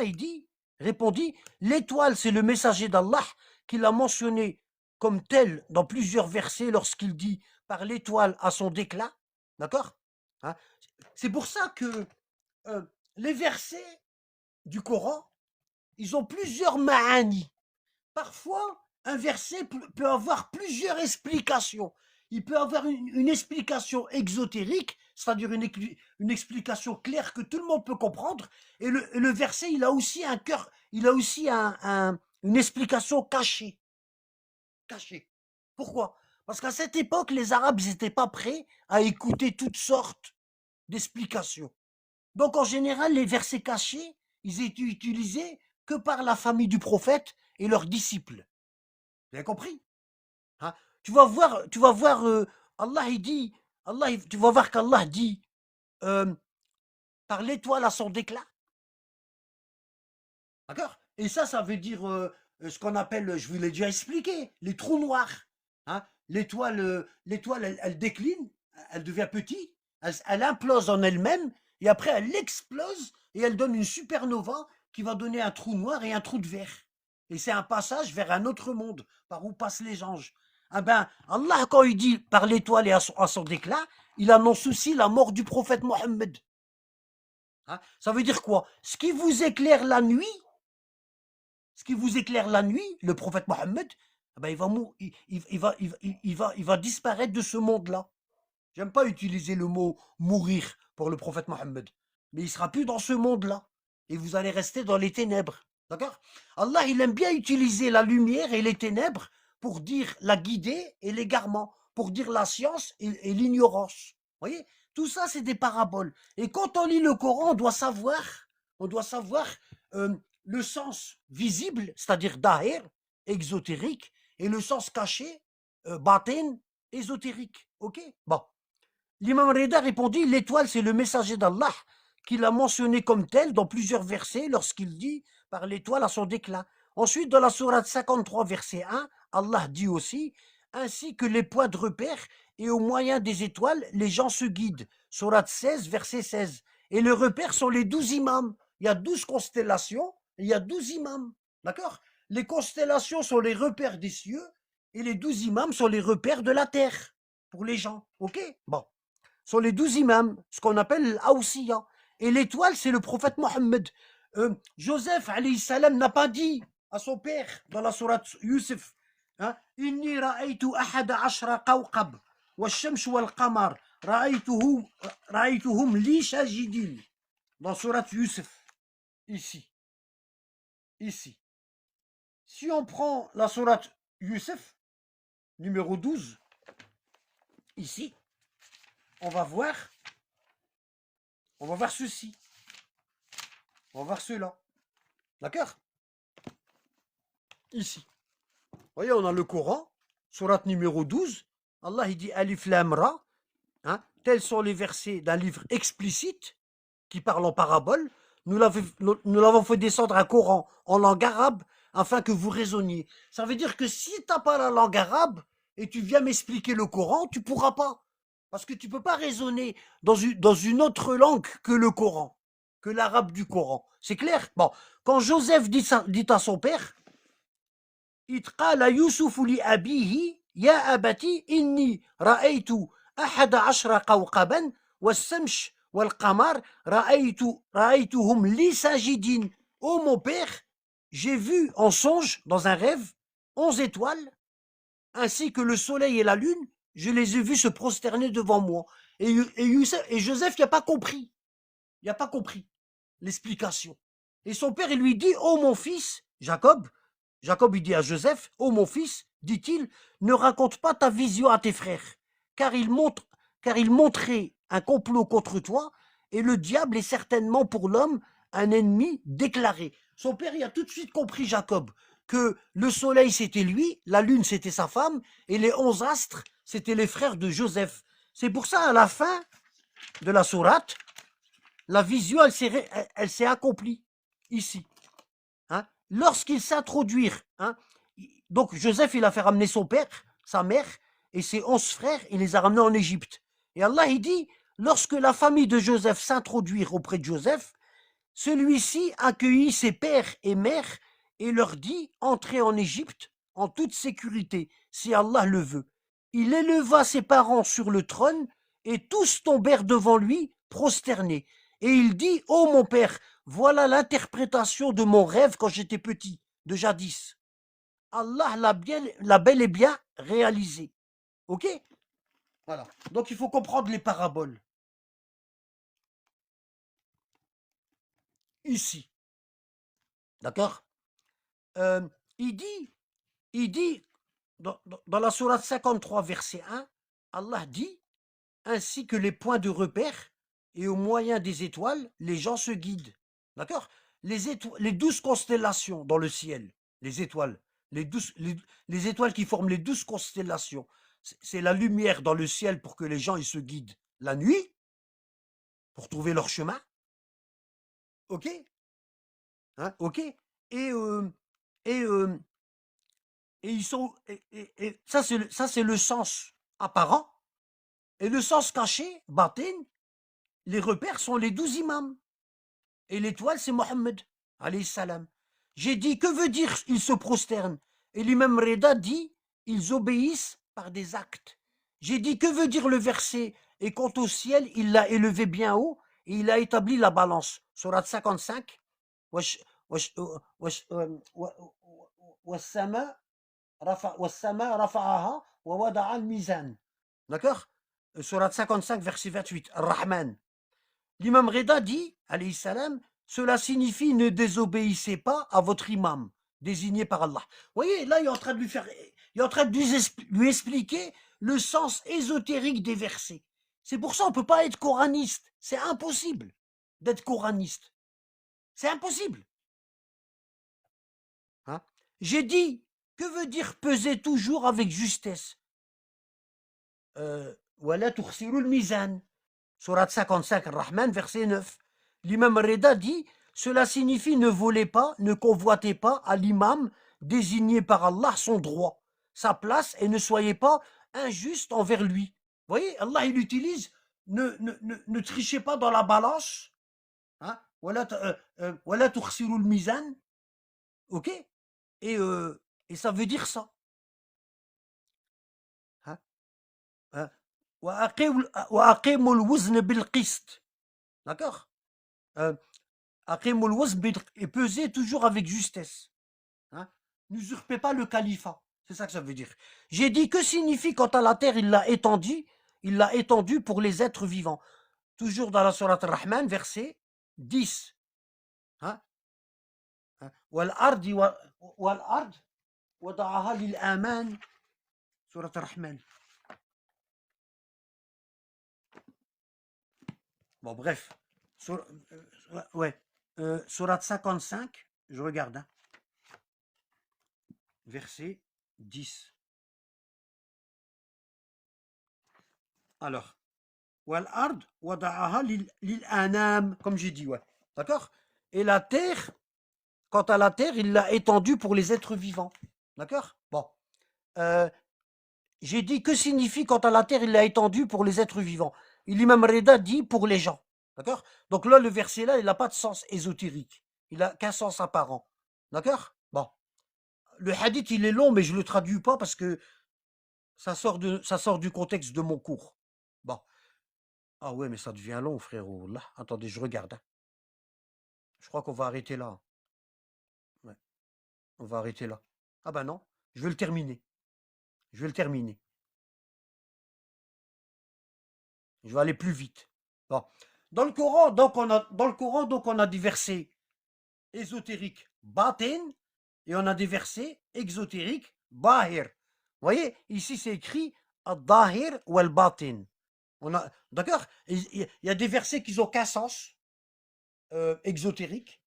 répondit l'étoile, c'est le messager d'Allah qu'il a mentionné comme tel dans plusieurs versets lorsqu'il dit par l'étoile à son déclat. D'accord? Hein? C'est pour ça que les versets du Coran, ils ont plusieurs ma'ani. Parfois, un verset peut avoir plusieurs explications. Il peut avoir une explication exotérique, c'est-à-dire une explication claire que tout le monde peut comprendre. Et le verset, il a aussi un cœur, il a aussi une explication cachée. Cachée. Pourquoi? Parce qu'à cette époque, les Arabes n'étaient pas prêts à écouter toutes sortes d'explications. Donc, en général, les versets cachés, ils étaient utilisés que par la famille du prophète et leurs disciples. Vous avez compris? Hein? Tu vas voir, Allah, il dit, tu vas voir qu'Allah dit, par l'étoile à son déclat. D'accord? Et ça veut dire ce qu'on appelle, je vous l'ai déjà expliqué, les trous noirs. Hein? L'étoile, elle décline, elle devient petite, elle implose en elle-même, et après elle explose, et elle donne une supernova qui va donner un trou noir et un trou de verre. Et c'est un passage vers un autre monde, par où passent les anges. Ah ben, Allah, quand il dit par l'étoile et à son déclin, il annonce aussi la mort du prophète Mohammed. Hein, ça veut dire quoi? Ce qui vous éclaire la nuit, le prophète Mohammed, eh ben, il va disparaître de ce monde-là. J'aime pas utiliser le mot mourir pour le prophète Mohammed, mais il sera plus dans ce monde-là. Et vous allez rester dans les ténèbres. D'accord? Allah, il aime bien utiliser la lumière et les ténèbres pour dire la guidée et l'égarement, pour dire la science et l'ignorance. Vous voyez? Tout ça, c'est des paraboles. Et quand on lit le Coran, on doit savoir euh, le sens visible, c'est-à-dire dahir, exotérique, et le sens caché, batin, ésotérique. Ok? Bon. L'imam Rida répondit, l'étoile c'est le messager d'Allah qu'il a mentionné comme tel dans plusieurs versets lorsqu'il dit par l'étoile à son déclin. Ensuite, dans la sourate 53, verset 1, Allah dit aussi, ainsi que les points de repère et au moyen des étoiles, les gens se guident. Sourate 16, verset 16. Et le repère sont les 12 imams. Il y a 12 constellations, et il y a 12 imams. D'accord? Les constellations sont les repères des cieux et les 12 imams sont les repères de la terre pour les gens. Ok? Bon. Sont les 12 imams, ce qu'on appelle l'Aoussiya. Et l'étoile, c'est le prophète Mohammed. Joseph, alayhi salam, n'a pas dit à son père dans la sourate Youssef, hein, Inni ra'aytu ahada ashra kawqab, wa shamsh wal qamar, ra'aytuhum li shajidin. Dans sourate Youssef, ici. Ici. Si on prend la sourate Youssef, numéro 12, ici, on va voir ceci. On va voir cela. D'accord? Ici. Vous voyez, on a le Coran, sourate numéro 12. Allah il dit Alif Lam Ra. Hein, tels sont les versets d'un livre explicite qui parle en parabole. Nous l'avons fait descendre un Coran en langue arabe afin que vous raisonniez. Ça veut dire que si tu n'as pas la langue arabe et tu viens m'expliquer le Coran, tu ne pourras pas. Parce que tu ne peux pas raisonner dans une autre langue que le Coran, que l'arabe du Coran. C'est clair? Bon, quand Joseph dit à son père, إذ قال يوسف لأبيه يا أبتي إني رأيت 11 كوكبا والشمس والقمر رأيتهم لي ساجدين. Oh mon père, j'ai vu en songe, dans un rêve, 11 étoiles, ainsi que le soleil et la lune, je les ai vus se prosterner devant moi. Et Joseph, il n'a pas compris. Il n'a pas compris l'explication. Et son père, il lui dit, oh mon fils, Jacob, il dit à Joseph, oh mon fils, dit-il, ne raconte pas ta vision à tes frères, car ils montraient un complot contre toi, et le diable est certainement pour l'homme un ennemi déclaré. Son père, il a tout de suite compris, Jacob, que le soleil, c'était lui, la lune, c'était sa femme, et les 11 astres, c'était les frères de Joseph. C'est pour ça, à la fin de la sourate, la vision, elle s'est accomplie, ici. Hein, lorsqu'ils s'introduirent, hein, donc Joseph, il a fait ramener son père, sa mère, et ses 11 frères, il les a ramenés en Égypte. Et Allah, il dit, lorsque la famille de Joseph s'introduirent auprès de Joseph, celui-ci accueillit ses pères et mères et leur dit, entrez en Égypte en toute sécurité, si Allah le veut. Il éleva ses parents sur le trône, et tous tombèrent devant lui, prosternés. Et il dit, ô mon père, voilà l'interprétation de mon rêve quand j'étais petit, de jadis. Allah l'a bel et bien réalisé. Ok? Voilà. Donc il faut comprendre les paraboles. Ici. D'accord? euh, il dit, dans la sourate 53, verset 1, Allah dit, ainsi que les points de repère et au moyen des étoiles, les gens se guident. D'accord? Les 12 constellations dans le ciel, les étoiles, les étoiles qui forment les 12 constellations, c'est la lumière dans le ciel pour que les gens ils se guident la nuit, pour trouver leur chemin. Ok? Hein? Ok? Et, et, euh, et ils sont. Et ça, c'est le sens apparent. Et le sens caché, batin, les repères sont les 12 imams. Et l'étoile, c'est Mohammed, alayhi salam. J'ai dit, que veut dire il se prosterne? Et l'imam Reda dit, ils obéissent par des actes. J'ai dit, que veut dire le verset? Et quant au ciel, il l'a élevé bien haut et il a établi la balance. Sourate 55. Wesh- wesh- wesh- wa- wassama wassama rafa'aha wa wada'a al-mizan. D'accord? Sourate 55, verset 28. Ar-Rahman. L'imam Reda dit, alayhi salam, cela signifie ne désobéissez pas à votre imam, désigné par Allah. Vous voyez, là, il est en train de lui faire, il est en train de lui expliquer le sens ésotérique des versets. C'est pour ça qu'on ne peut pas être coraniste. C'est impossible d'être coraniste. C'est impossible. Hein? J'ai dit, que veut dire peser toujours avec justesse? Wala tukhsirul mizan. Surat 55, Rahman, verset 9. L'imam Reda dit, cela signifie ne volez pas, ne convoitez pas à l'imam désigné par Allah son droit, sa place, et ne soyez pas injuste envers lui. Vous voyez, Allah il utilise, ne trichez pas dans la balance, hein, wala tukhsirul mizan, ok, et ça veut dire ça. Hein, hein. Wa aqimul wuzn bil qist. D'accord? Et peser toujours avec justesse. Hein? N'usurpez pas le califat. C'est ça que ça veut dire. J'ai dit, que signifie quant à la terre, il l'a étendue? Il l'a étendue pour les êtres vivants. Toujours dans la Sourate Ar-Rahman, verset 10. Hein? Wal ardi wada'aha lil aman. Sourate Ar-Rahman. Bon, bref. Ouais. Sourate 55, je regarde. Hein. Verset 10. Alors, wal ard wada'aha lil anam, comme j'ai dit, ouais. D'accord? Et la terre, quant à la terre, il l'a étendue pour les êtres vivants. D'accord? Bon. J'ai dit, que signifie quant à la terre, il l'a étendue pour les êtres vivants? L'imam Reda dit pour les gens. D'accord? Donc là, le verset là, il n'a pas de sens ésotérique. Il n'a qu'un sens apparent. D'accord? Bon. Le hadith, il est long, mais je ne le traduis pas parce que ça sort du contexte de mon cours. Bon. Ah ouais, mais ça devient long, frérot. Là, attendez, je regarde. Hein. Je crois qu'on va arrêter là. Ouais, on va arrêter là. Ah bah non, je vais le terminer. Je vais le terminer. Je vais aller plus vite. Bon. Dans le Coran, donc on a des versets ésotériques batin et on a des versets exotériques bahir. Vous voyez, ici c'est écrit ad-dahir ou al-batin. D'accord? Il y a des versets qui n'ont qu'un sens exotérique.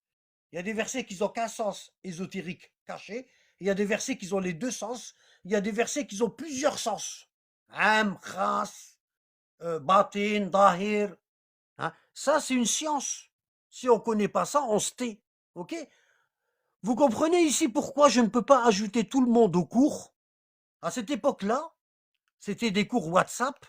Il y a des versets qui n'ont qu'un sens ésotérique caché. Il y a des versets qui ont les deux sens. Il y a des versets qui ont plusieurs sens. Am, khas, batin, dahir. Hein. Ça, c'est une science. Si on ne connaît pas ça, on se tait. Ok? Vous comprenez ici pourquoi je ne peux pas ajouter tout le monde au cours? À cette époque-là, c'était des cours WhatsApp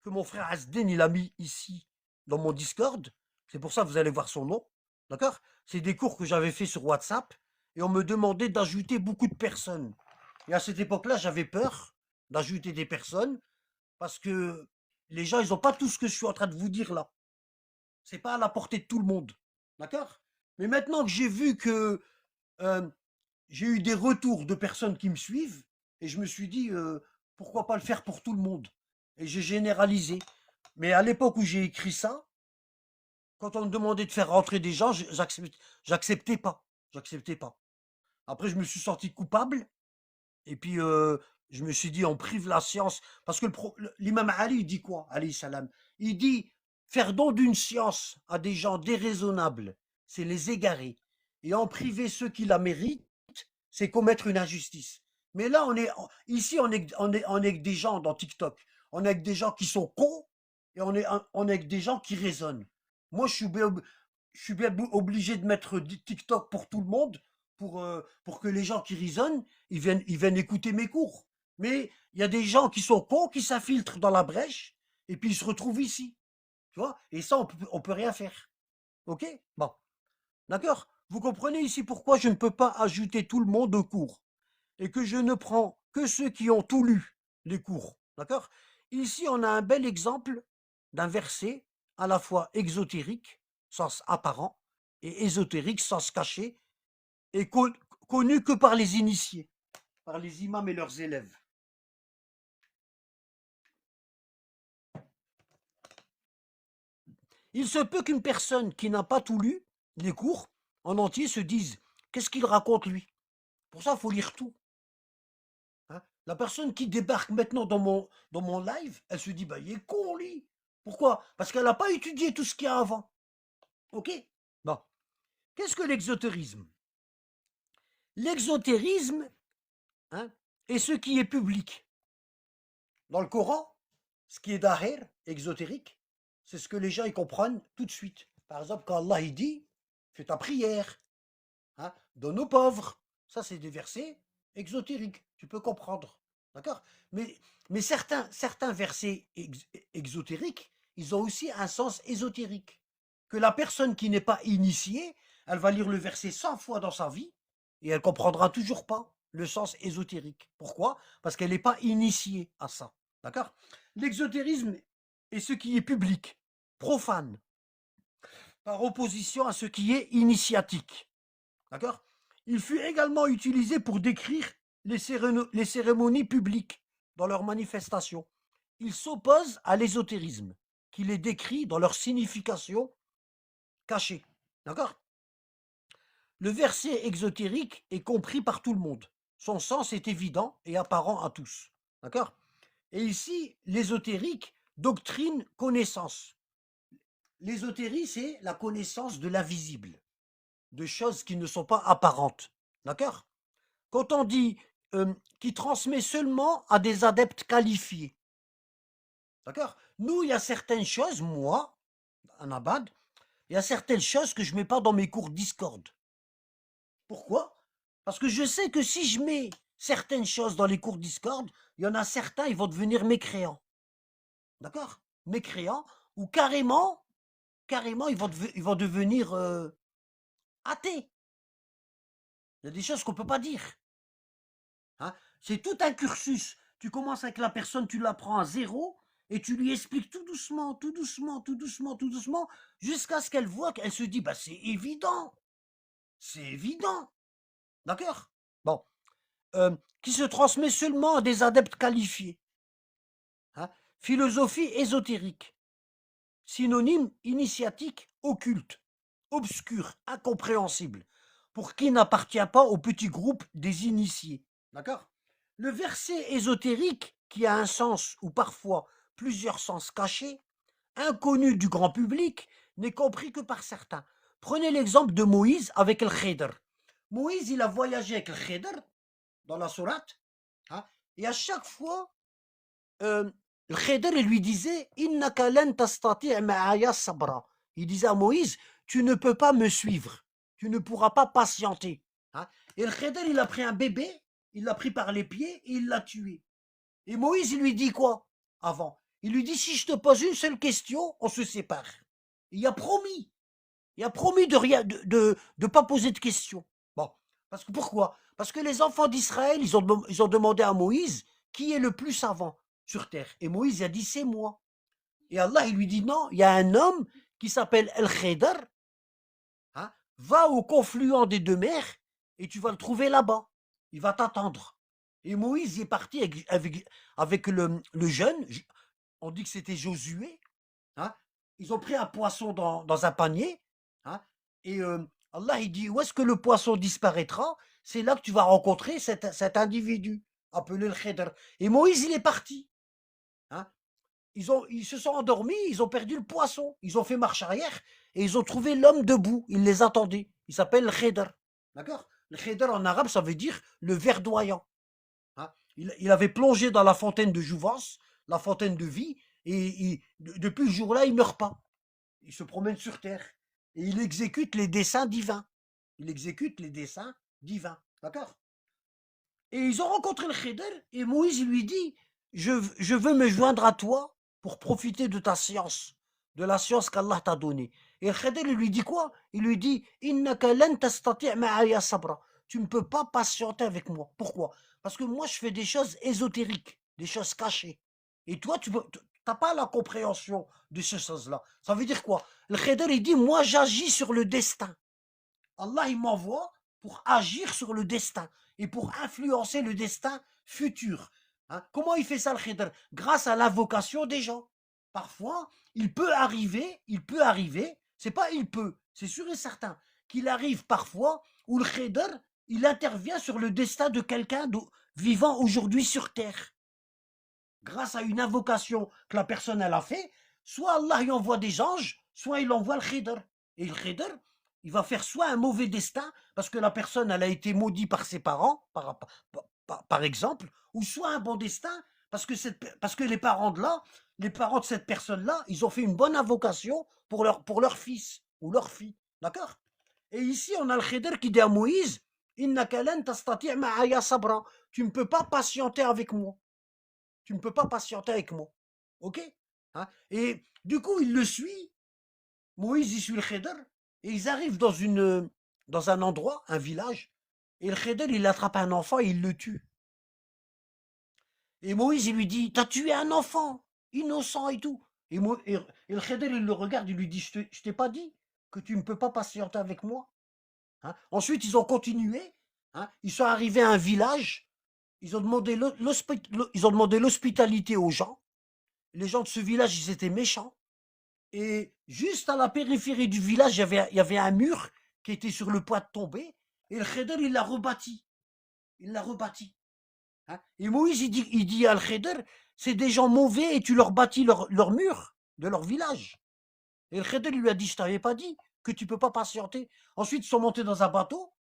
que mon frère Asden il a mis ici dans mon Discord. C'est pour ça que vous allez voir son nom. D'accord? C'est des cours que j'avais fait sur WhatsApp et on me demandait d'ajouter beaucoup de personnes. Et à cette époque-là, j'avais peur d'ajouter des personnes parce que les gens, ils n'ont pas tout ce que je suis en train de vous dire là. C'est pas à la portée de tout le monde. D'accord? Mais maintenant que j'ai vu que euh, j'ai eu des retours de personnes qui me suivent, et je me suis dit, pourquoi pas le faire pour tout le monde? Et j'ai généralisé. Mais à l'époque où j'ai écrit ça, quand on me demandait de faire rentrer des gens, j'acceptais pas. J'acceptais pas. Après, je me suis senti coupable, et puis je me suis dit, on prive la science. Parce que l'imam Ali, il dit quoi, alayhi salam? Il dit, faire don d'une science à des gens déraisonnables, c'est les égarer. Et en priver ceux qui la méritent, c'est commettre une injustice. Mais là, ici, on est avec des gens dans TikTok. On est avec des gens qui sont cons et on est avec des gens qui raisonnent. Moi, je suis bien obligé de mettre du TikTok pour tout le monde, pour que les gens qui raisonnent, ils viennent écouter mes cours. Mais il y a des gens qui sont cons, qui s'infiltrent dans la brèche et puis ils se retrouvent ici. Tu vois? Et ça, on peut rien faire. Ok? Bon. D'accord? Vous comprenez ici pourquoi je ne peux pas ajouter tout le monde au cours et que je ne prends que ceux qui ont tout lu les cours. D'accord? Ici, on a un bel exemple d'un verset à la fois exotérique, sens apparent, et ésotérique, sens caché, et connu que par les initiés, par les imams et leurs élèves. Il se peut qu'une personne qui n'a pas tout lu, les cours, en entier, se dise, qu'est-ce qu'il raconte lui? Pour ça, il faut lire tout. Hein. La personne qui débarque maintenant dans mon live, elle se dit, bah, il est con, lui. Pourquoi? Parce qu'elle n'a pas étudié tout ce qu'il y a avant. Ok? Bon. Qu'est-ce que l'exotérisme? L'exotérisme, hein, est ce qui est public. Dans le Coran, ce qui est d'ahir, exotérique, c'est ce que les gens y comprennent tout de suite. Par exemple, quand Allah il dit, fais ta prière, hein, donne aux pauvres. Ça, c'est des versets exotériques. Tu peux comprendre. D'accord? Mais certains versets exotériques, ils ont aussi un sens ésotérique. Que la personne qui n'est pas initiée, elle va lire le verset 100 fois dans sa vie et elle comprendra toujours pas le sens ésotérique. Pourquoi? Parce qu'elle n'est pas initiée à ça. D'accord? L'exotérisme est ce qui est public, profane, par opposition à ce qui est initiatique. D'accord? Il fut également utilisé pour décrire les cérémonies publiques dans leurs manifestations. Il s'oppose à l'ésotérisme, qui les décrit dans leur signification cachée. D'accord? Le verset exotérique est compris par tout le monde. Son sens est évident et apparent à tous. D'accord? Et ici, l'ésotérique, doctrine, connaissance. L'ésotérie, c'est la connaissance de l'invisible, de choses qui ne sont pas apparentes. D'accord? Quand on dit qui transmet seulement à des adeptes qualifiés. D'accord? Nous, il y a certaines choses, moi, en Abad, il y a certaines choses que je ne mets pas dans mes cours Discord. Pourquoi? Parce que je sais que si je mets certaines choses dans les cours Discord, il y en a certains, ils vont devenir mécréants. D'accord? Mécréants, ou carrément, ils vont devenir athées. Il y a des choses qu'on ne peut pas dire. Hein. C'est tout un cursus. Tu commences avec la personne, tu l'apprends à zéro, et tu lui expliques tout doucement, tout doucement, tout doucement, tout doucement, jusqu'à ce qu'elle voit, qu'elle se dit, bah c'est évident. C'est évident. D'accord? Bon. Qui se transmet seulement à des adeptes qualifiés. Hein. Philosophie ésotérique. Synonyme initiatique, occulte, obscur, incompréhensible, pour qui n'appartient pas au petit groupe des initiés. D'accord? Le verset ésotérique, qui a un sens ou parfois plusieurs sens cachés, inconnu du grand public, n'est compris que par certains. Prenez l'exemple de Moïse avec le Khidr. Moïse, il a voyagé avec le Khidr dans la sourate, hein, et à chaque fois, le Khidr lui disait Innaka lan tastati' ma'aya sabra. Il disait à Moïse, tu ne peux pas me suivre, tu ne pourras pas patienter. Hein. Et le Khidr, il a pris un bébé, il l'a pris par les pieds et il l'a tué. Et Moïse, il lui dit quoi avant? Il lui dit si je te pose une seule question, on se sépare. Il a promis. Il a promis de rien, de pas poser de questions. Bon, parce que pourquoi? Parce que les enfants d'Israël, ils ont demandé à Moïse qui est le plus savant sur terre. Et Moïse il a dit c'est moi. Et Allah il lui dit non, il y a un homme qui s'appelle El Khidr. Hein, va au confluent des deux mers et tu vas le trouver là-bas. Il va t'attendre. Et Moïse est parti avec le jeune. On dit que c'était Josué. Hein. Ils ont pris un poisson dans un panier. Hein, et Allah il dit où est-ce que le poisson disparaîtra? C'est là que tu vas rencontrer cet individu appelé le Khidr. Et Moïse il est parti. Hein. Ils se sont endormis, ils ont perdu le poisson. Ils ont fait marche arrière et ils ont trouvé l'homme debout. Il les attendait. Il s'appelle le Khidr. D'accord? Le Khidr en arabe ça veut dire le verdoyant. Hein. Il avait plongé dans la fontaine de jouvence, la fontaine de vie, et depuis ce jour-là, il ne meurt pas. Il se promène sur terre. Et il exécute les desseins divins. Il exécute les desseins divins. D'accord? Et ils ont rencontré le Khidr, et Moïse il lui dit, je veux me joindre à toi pour profiter de ta science, de la science qu'Allah t'a donnée. Et le Khidr il lui dit quoi? Il lui dit, Innaka lan tastati' ma'aya sabra. Tu ne peux pas patienter avec moi. Pourquoi? Parce que moi, je fais des choses ésotériques, des choses cachées. Et toi, tu n'as pas la compréhension de ces choses-là. Ça veut dire quoi? Le Khidr, il dit, moi, j'agis sur le destin. Allah, il m'envoie pour agir sur le destin et pour influencer le destin futur. Hein? Comment il fait ça, le Khidr? Grâce à l'invocation des gens. Parfois, il peut arriver, c'est pas il peut, c'est sûr et certain, qu'il arrive parfois où le Khidr, il intervient sur le destin de quelqu'un vivant aujourd'hui sur terre. Grâce à une invocation que la personne elle a fait, soit Allah y envoie des anges, soit il envoie le Khidr. Et le Khidr, il va faire soit un mauvais destin, parce que la personne elle a été maudite par ses parents, par exemple, ou soit un bon destin, parce que les parents les parents de cette personne-là, ils ont fait une bonne invocation pour leur fils ou leur fille. D'accord? Et ici, on a le Khidr qui dit à Moïse, Innaka lan tastati' ma'aya sabra. Tu ne peux pas patienter avec moi. Tu ne peux pas patienter avec moi. Ok? Hein? Et du coup, il le suit. Moïse, il suit le Khidr. Et ils arrivent dans un endroit, un village. Et le Khidr, il attrape un enfant et il le tue. Et Moïse, il lui dit, t'as tué un enfant, innocent et tout. Et le Khidr, il le regarde, il lui dit, je t'ai pas dit que tu ne peux pas patienter avec moi. Hein? Ensuite, ils ont continué. Hein? Ils sont arrivés à un village. Ils ont demandé l'hospitalité aux gens. Les gens de ce village, ils étaient méchants. Et juste à la périphérie du village, il y avait un mur qui était sur le point de tomber. Et le Khidr, il l'a rebâti. Il l'a rebâti. Hein. Et Moïse, il dit à le Khidr, c'est des gens mauvais et tu leur bâtis leur mur de leur village. Et le Khidr lui a dit, je t'avais pas dit que tu peux pas patienter. Ensuite, ils sont montés dans un bateau.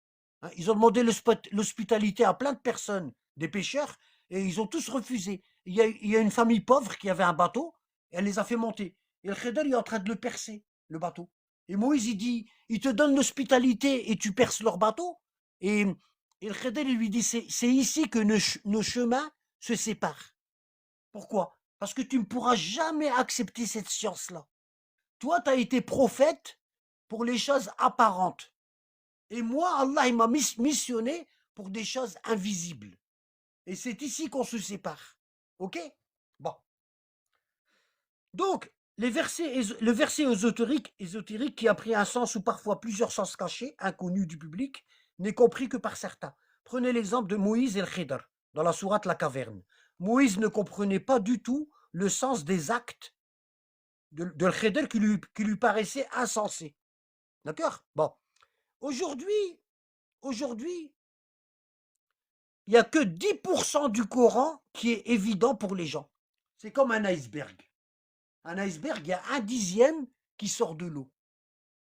Hein, ils ont demandé l'hospitalité à plein de personnes, des pêcheurs, et ils ont tous refusé. Il y a une famille pauvre qui avait un bateau, et elle les a fait monter. Et le Khidr est en train de le percer, le bateau. Et Moïse, il dit, ils te donnent l'hospitalité et tu perces leur bateau. Et, et le Khidr, il lui dit, c'est ici que nos chemins se séparent. Pourquoi? Parce que tu ne pourras jamais accepter cette science-là. Toi, tu as été prophète pour les choses apparentes. Et moi, Allah, il m'a missionné pour des choses invisibles. Et c'est ici qu'on se sépare. Ok? Bon. Donc, le verset ésotérique qui a pris un sens ou parfois plusieurs sens cachés, inconnus du public, n'est compris que par certains. Prenez l'exemple de Moïse et le Khidr, dans la sourate La Caverne. Moïse ne comprenait pas du tout le sens des actes de le Khidr qui lui paraissait insensé. D'accord? Bon. Aujourd'hui, il n'y a que 10% du Coran qui est évident pour les gens. C'est comme un iceberg. Un iceberg, il y a un dixième qui sort de l'eau.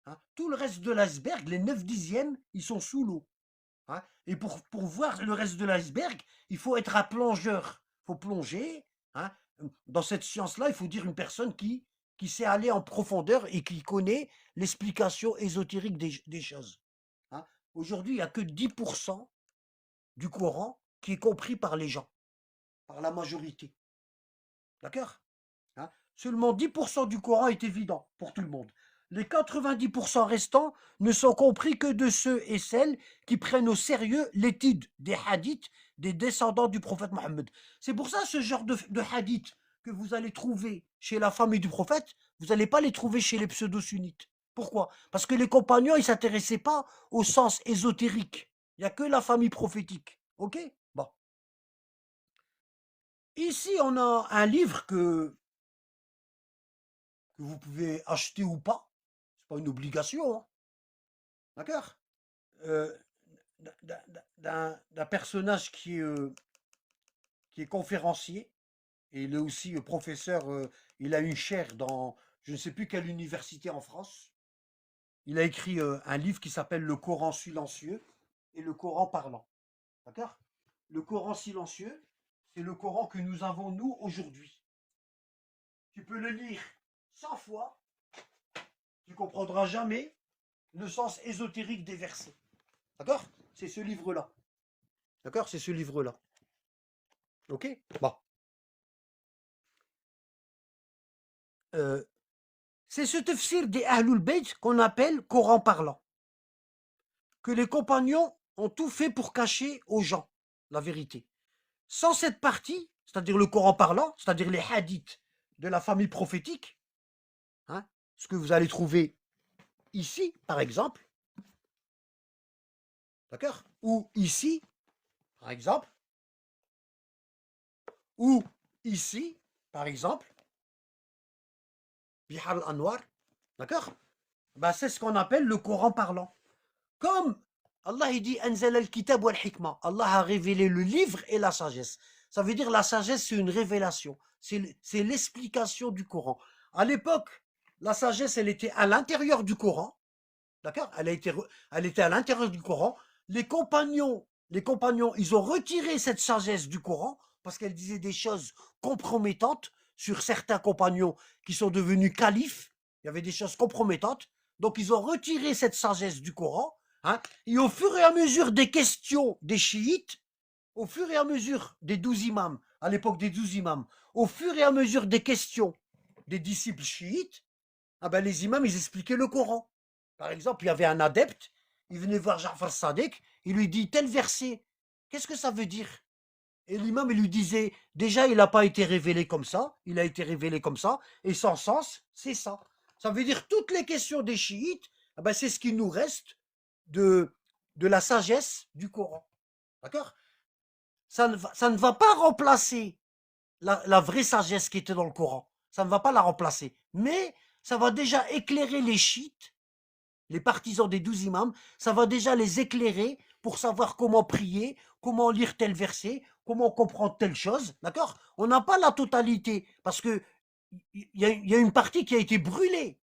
Hein. Tout le reste de l'iceberg, les 9 dixièmes, ils sont sous l'eau. Hein. Et pour voir le reste de l'iceberg, il faut être un plongeur. Il faut plonger. Hein. Dans cette science-là, il faut dire une personne qui sait aller en profondeur et qui connaît l'explication ésotérique des choses. Hein. Aujourd'hui, il n'y a que 10% du Coran qui est compris par les gens, par la majorité. D'accord? Hein? Seulement 10% du Coran est évident pour tout le monde. Les 90% restants ne sont compris que de ceux et celles qui prennent au sérieux l'étude des hadiths des descendants du prophète Mohammed. C'est pour ça ce genre de hadiths que vous allez trouver chez la famille du prophète, vous n'allez pas les trouver chez les pseudo-sunnites. Pourquoi? Parce que les compagnons, ils ne s'intéressaient pas au sens ésotérique. Il n'y a que la famille prophétique. Ok? Bon. Ici, on a un livre que vous pouvez acheter ou pas. C'est pas une obligation. Hein. D'accord? Euh, d'un personnage qui est conférencier. Et il est aussi professeur. Il a une chaire dans je ne sais plus quelle université en France. Il a écrit un livre qui s'appelle Le Coran silencieux et le Coran parlant. D'accord? Le Coran silencieux, c'est le Coran que nous avons nous aujourd'hui. Tu peux le lire 100 fois, tu ne comprendras jamais le sens ésotérique des versets. D'accord? C'est ce livre-là. D'accord? C'est ce livre-là. Ok? Bon. C'est ce tafsir des Ahlul Bayt qu'on appelle Coran parlant. Que les compagnons ont tout fait pour cacher aux gens la vérité. sans cette partie, c'est-à-dire le Coran parlant, c'est-à-dire les hadiths de la famille prophétique, hein, ce que vous allez trouver ici, par exemple, d'accord, ou ici, par exemple, ou ici, par exemple, Bihar al-Anwar, d'accord, ben, c'est ce qu'on appelle le Coran parlant. Comme Allah il dit Anzal al-kitab wal hikma, Allah a révélé le livre et la sagesse. Ça veut dire la sagesse, c'est une révélation, c'est l'explication du Coran. À l'époque, la sagesse, elle était à l'intérieur du Coran, d'accord, elle était à l'intérieur du Coran. Les compagnons, ils ont retiré cette sagesse du Coran parce qu'elle disait des choses compromettantes sur certains compagnons qui sont devenus califes. Il y avait des choses compromettantes. Donc, ils ont retiré cette sagesse du Coran. Hein, et au fur et à mesure des questions des chiites, au fur et à mesure des 12 imams, à l'époque des 12 imams, au fur et à mesure des questions des disciples chiites, ah ben les imams, ils expliquaient le Coran. Par exemple, il y avait un adepte, il venait voir Ja'far Sadiq, il lui dit tel verset, qu'est-ce que ça veut dire? Et l'imam, il lui disait, déjà, il n'a pas été révélé comme ça, il a été révélé comme ça, et son sens, c'est ça. Ça veut dire toutes les questions des chiites, ah ben, c'est ce qui nous reste de, de la sagesse du Coran. D'accord? Ça ne va pas remplacer la vraie sagesse qui était dans le Coran. Ça ne va pas la remplacer. Mais ça va déjà éclairer les chiites, les partisans des 12 imams, ça va déjà les éclairer pour savoir comment prier, comment lire tel verset, comment comprendre telle chose. D'accord? On n'a pas la totalité parce que il y a une partie qui a été brûlée.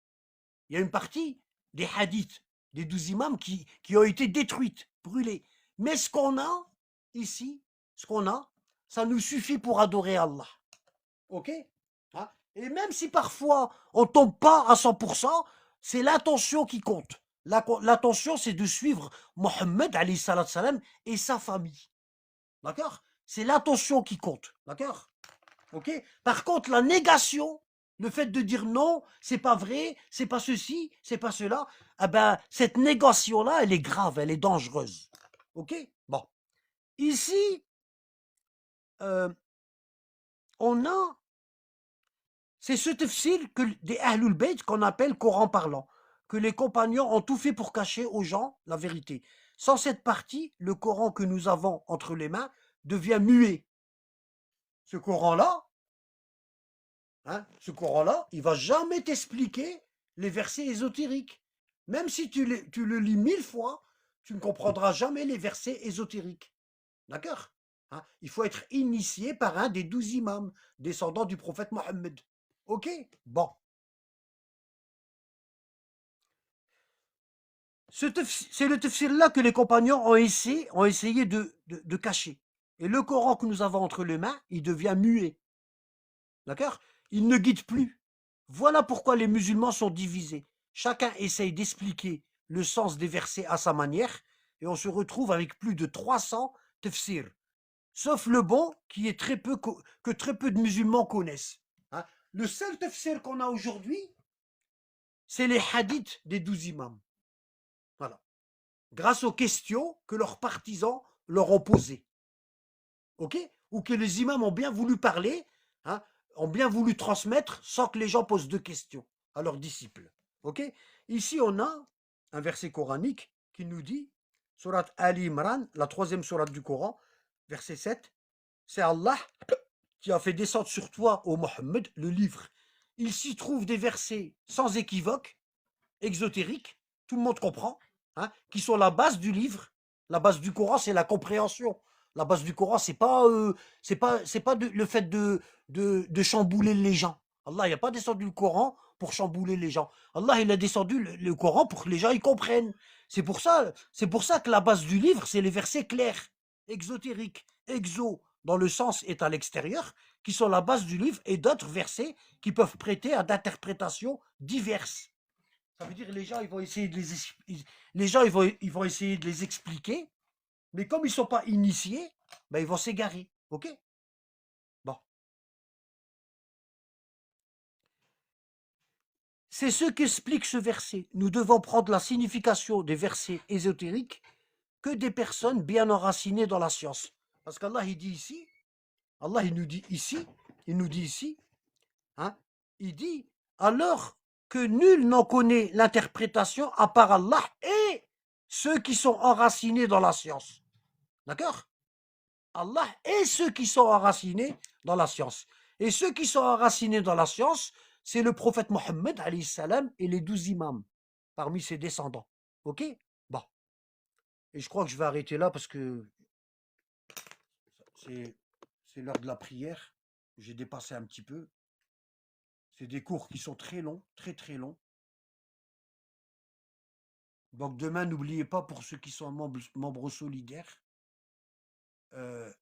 Il y a une partie des hadiths des 12 imams qui ont été détruites, brûlées. Mais ce qu'on a ici, ce qu'on a, ça nous suffit pour adorer Allah. OK? Hein? Et même si parfois on tombe pas à 100%, c'est l'intention qui compte. L'intention, c'est de suivre Mohammed alayhi salam salam et sa famille. D'accord? C'est l'intention qui compte. D'accord? OK? Par contre, la négation, le fait de dire non, c'est pas vrai, c'est pas ceci, c'est pas cela, ah ben, cette négation-là, elle est grave, elle est dangereuse. OK? Bon. Ici, on a c'est ce tafsir des Ahlul Bayt qu'on appelle Coran parlant, que les compagnons ont tout fait pour cacher aux gens la vérité. Sans cette partie, le Coran que nous avons entre les mains devient muet. Ce Coran-là, ce Coran-là, il va jamais t'expliquer les versets ésotériques. Même si tu le lis 1000 fois, tu ne comprendras jamais les versets ésotériques. D'accord? Il faut être initié par un des 12 imams, descendants du prophète Mohammed. Ok? Bon. C'est le tafsir-là que les compagnons ont essayé de cacher. Et le Coran que nous avons entre les mains, il devient muet. D'accord? Il ne guide plus. Voilà pourquoi les musulmans sont divisés. Chacun essaye d'expliquer le sens des versets à sa manière, et on se retrouve avec plus de 300 tafsirs. Sauf le bon, qui est que très peu de musulmans connaissent. Hein? Le seul tafsir qu'on a aujourd'hui, c'est les hadiths des 12 imams. Voilà. Grâce aux questions que leurs partisans leur ont posées. OK? Ou que les imams ont bien voulu parler, hein, ont bien voulu transmettre sans que les gens posent de questions à leurs disciples. OK? Ici, on a un verset coranique qui nous dit, Surat Ali Imran, la 3e sourate du Coran, verset 7, c'est Allah qui a fait descendre sur toi, ô Mohammed, le livre. Il s'y trouve des versets sans équivoque, exotériques, tout le monde comprend, hein, qui sont la base du livre. La base du Coran, c'est la compréhension. La base du Coran, c'est pas le fait de chambouler les gens. Allah, il n'a pas descendu le Coran pour chambouler les gens. Allah, il a descendu le Coran pour que les gens y comprennent. C'est pour ça que la base du livre, c'est les versets clairs, exotériques, exo, dans le sens est à l'extérieur, qui sont la base du livre, et d'autres versets qui peuvent prêter à d'interprétations diverses. Ça veut dire que les gens, ils vont essayer de les gens, ils vont essayer de les expliquer, mais comme ils ne sont pas initiés, ben ils vont s'égarer. OK? Bon. C'est ce qu'explique ce verset. Nous devons prendre la signification des versets ésotériques que des personnes bien enracinées dans la science. Parce qu'Allah, il dit ici, Allah, il nous dit ici, hein, il dit, alors que nul n'en connaît l'interprétation à part Allah et ceux qui sont enracinés dans la science. D'accord? Allah et ceux qui sont enracinés dans la science. Et ceux qui sont enracinés dans la science, c'est le prophète Mohammed alayhi salam et les 12 imams parmi ses descendants. Ok? Bon. Et je crois que je vais arrêter là parce que c'est l'heure de la prière. J'ai dépassé un petit peu. C'est des cours qui sont très longs, très très longs. Donc demain, n'oubliez pas pour ceux qui sont membres solidaires.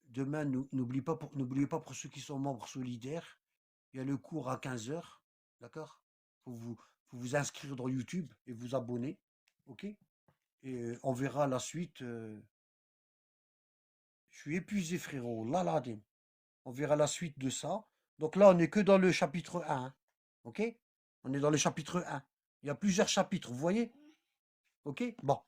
Demain, n'oubliez pas pour ceux qui sont membres solidaires. Il y a le cours à 15 heures. D'accord? Faut vous inscrire dans YouTube et vous abonner. Ok? Et on verra la suite. Je suis épuisé, frérot. Là, là, on verra la suite de ça. Donc là, on n'est que dans le chapitre 1. Hein. Ok? On est dans le chapitre 1. Il y a plusieurs chapitres, vous voyez? Ok? Bon.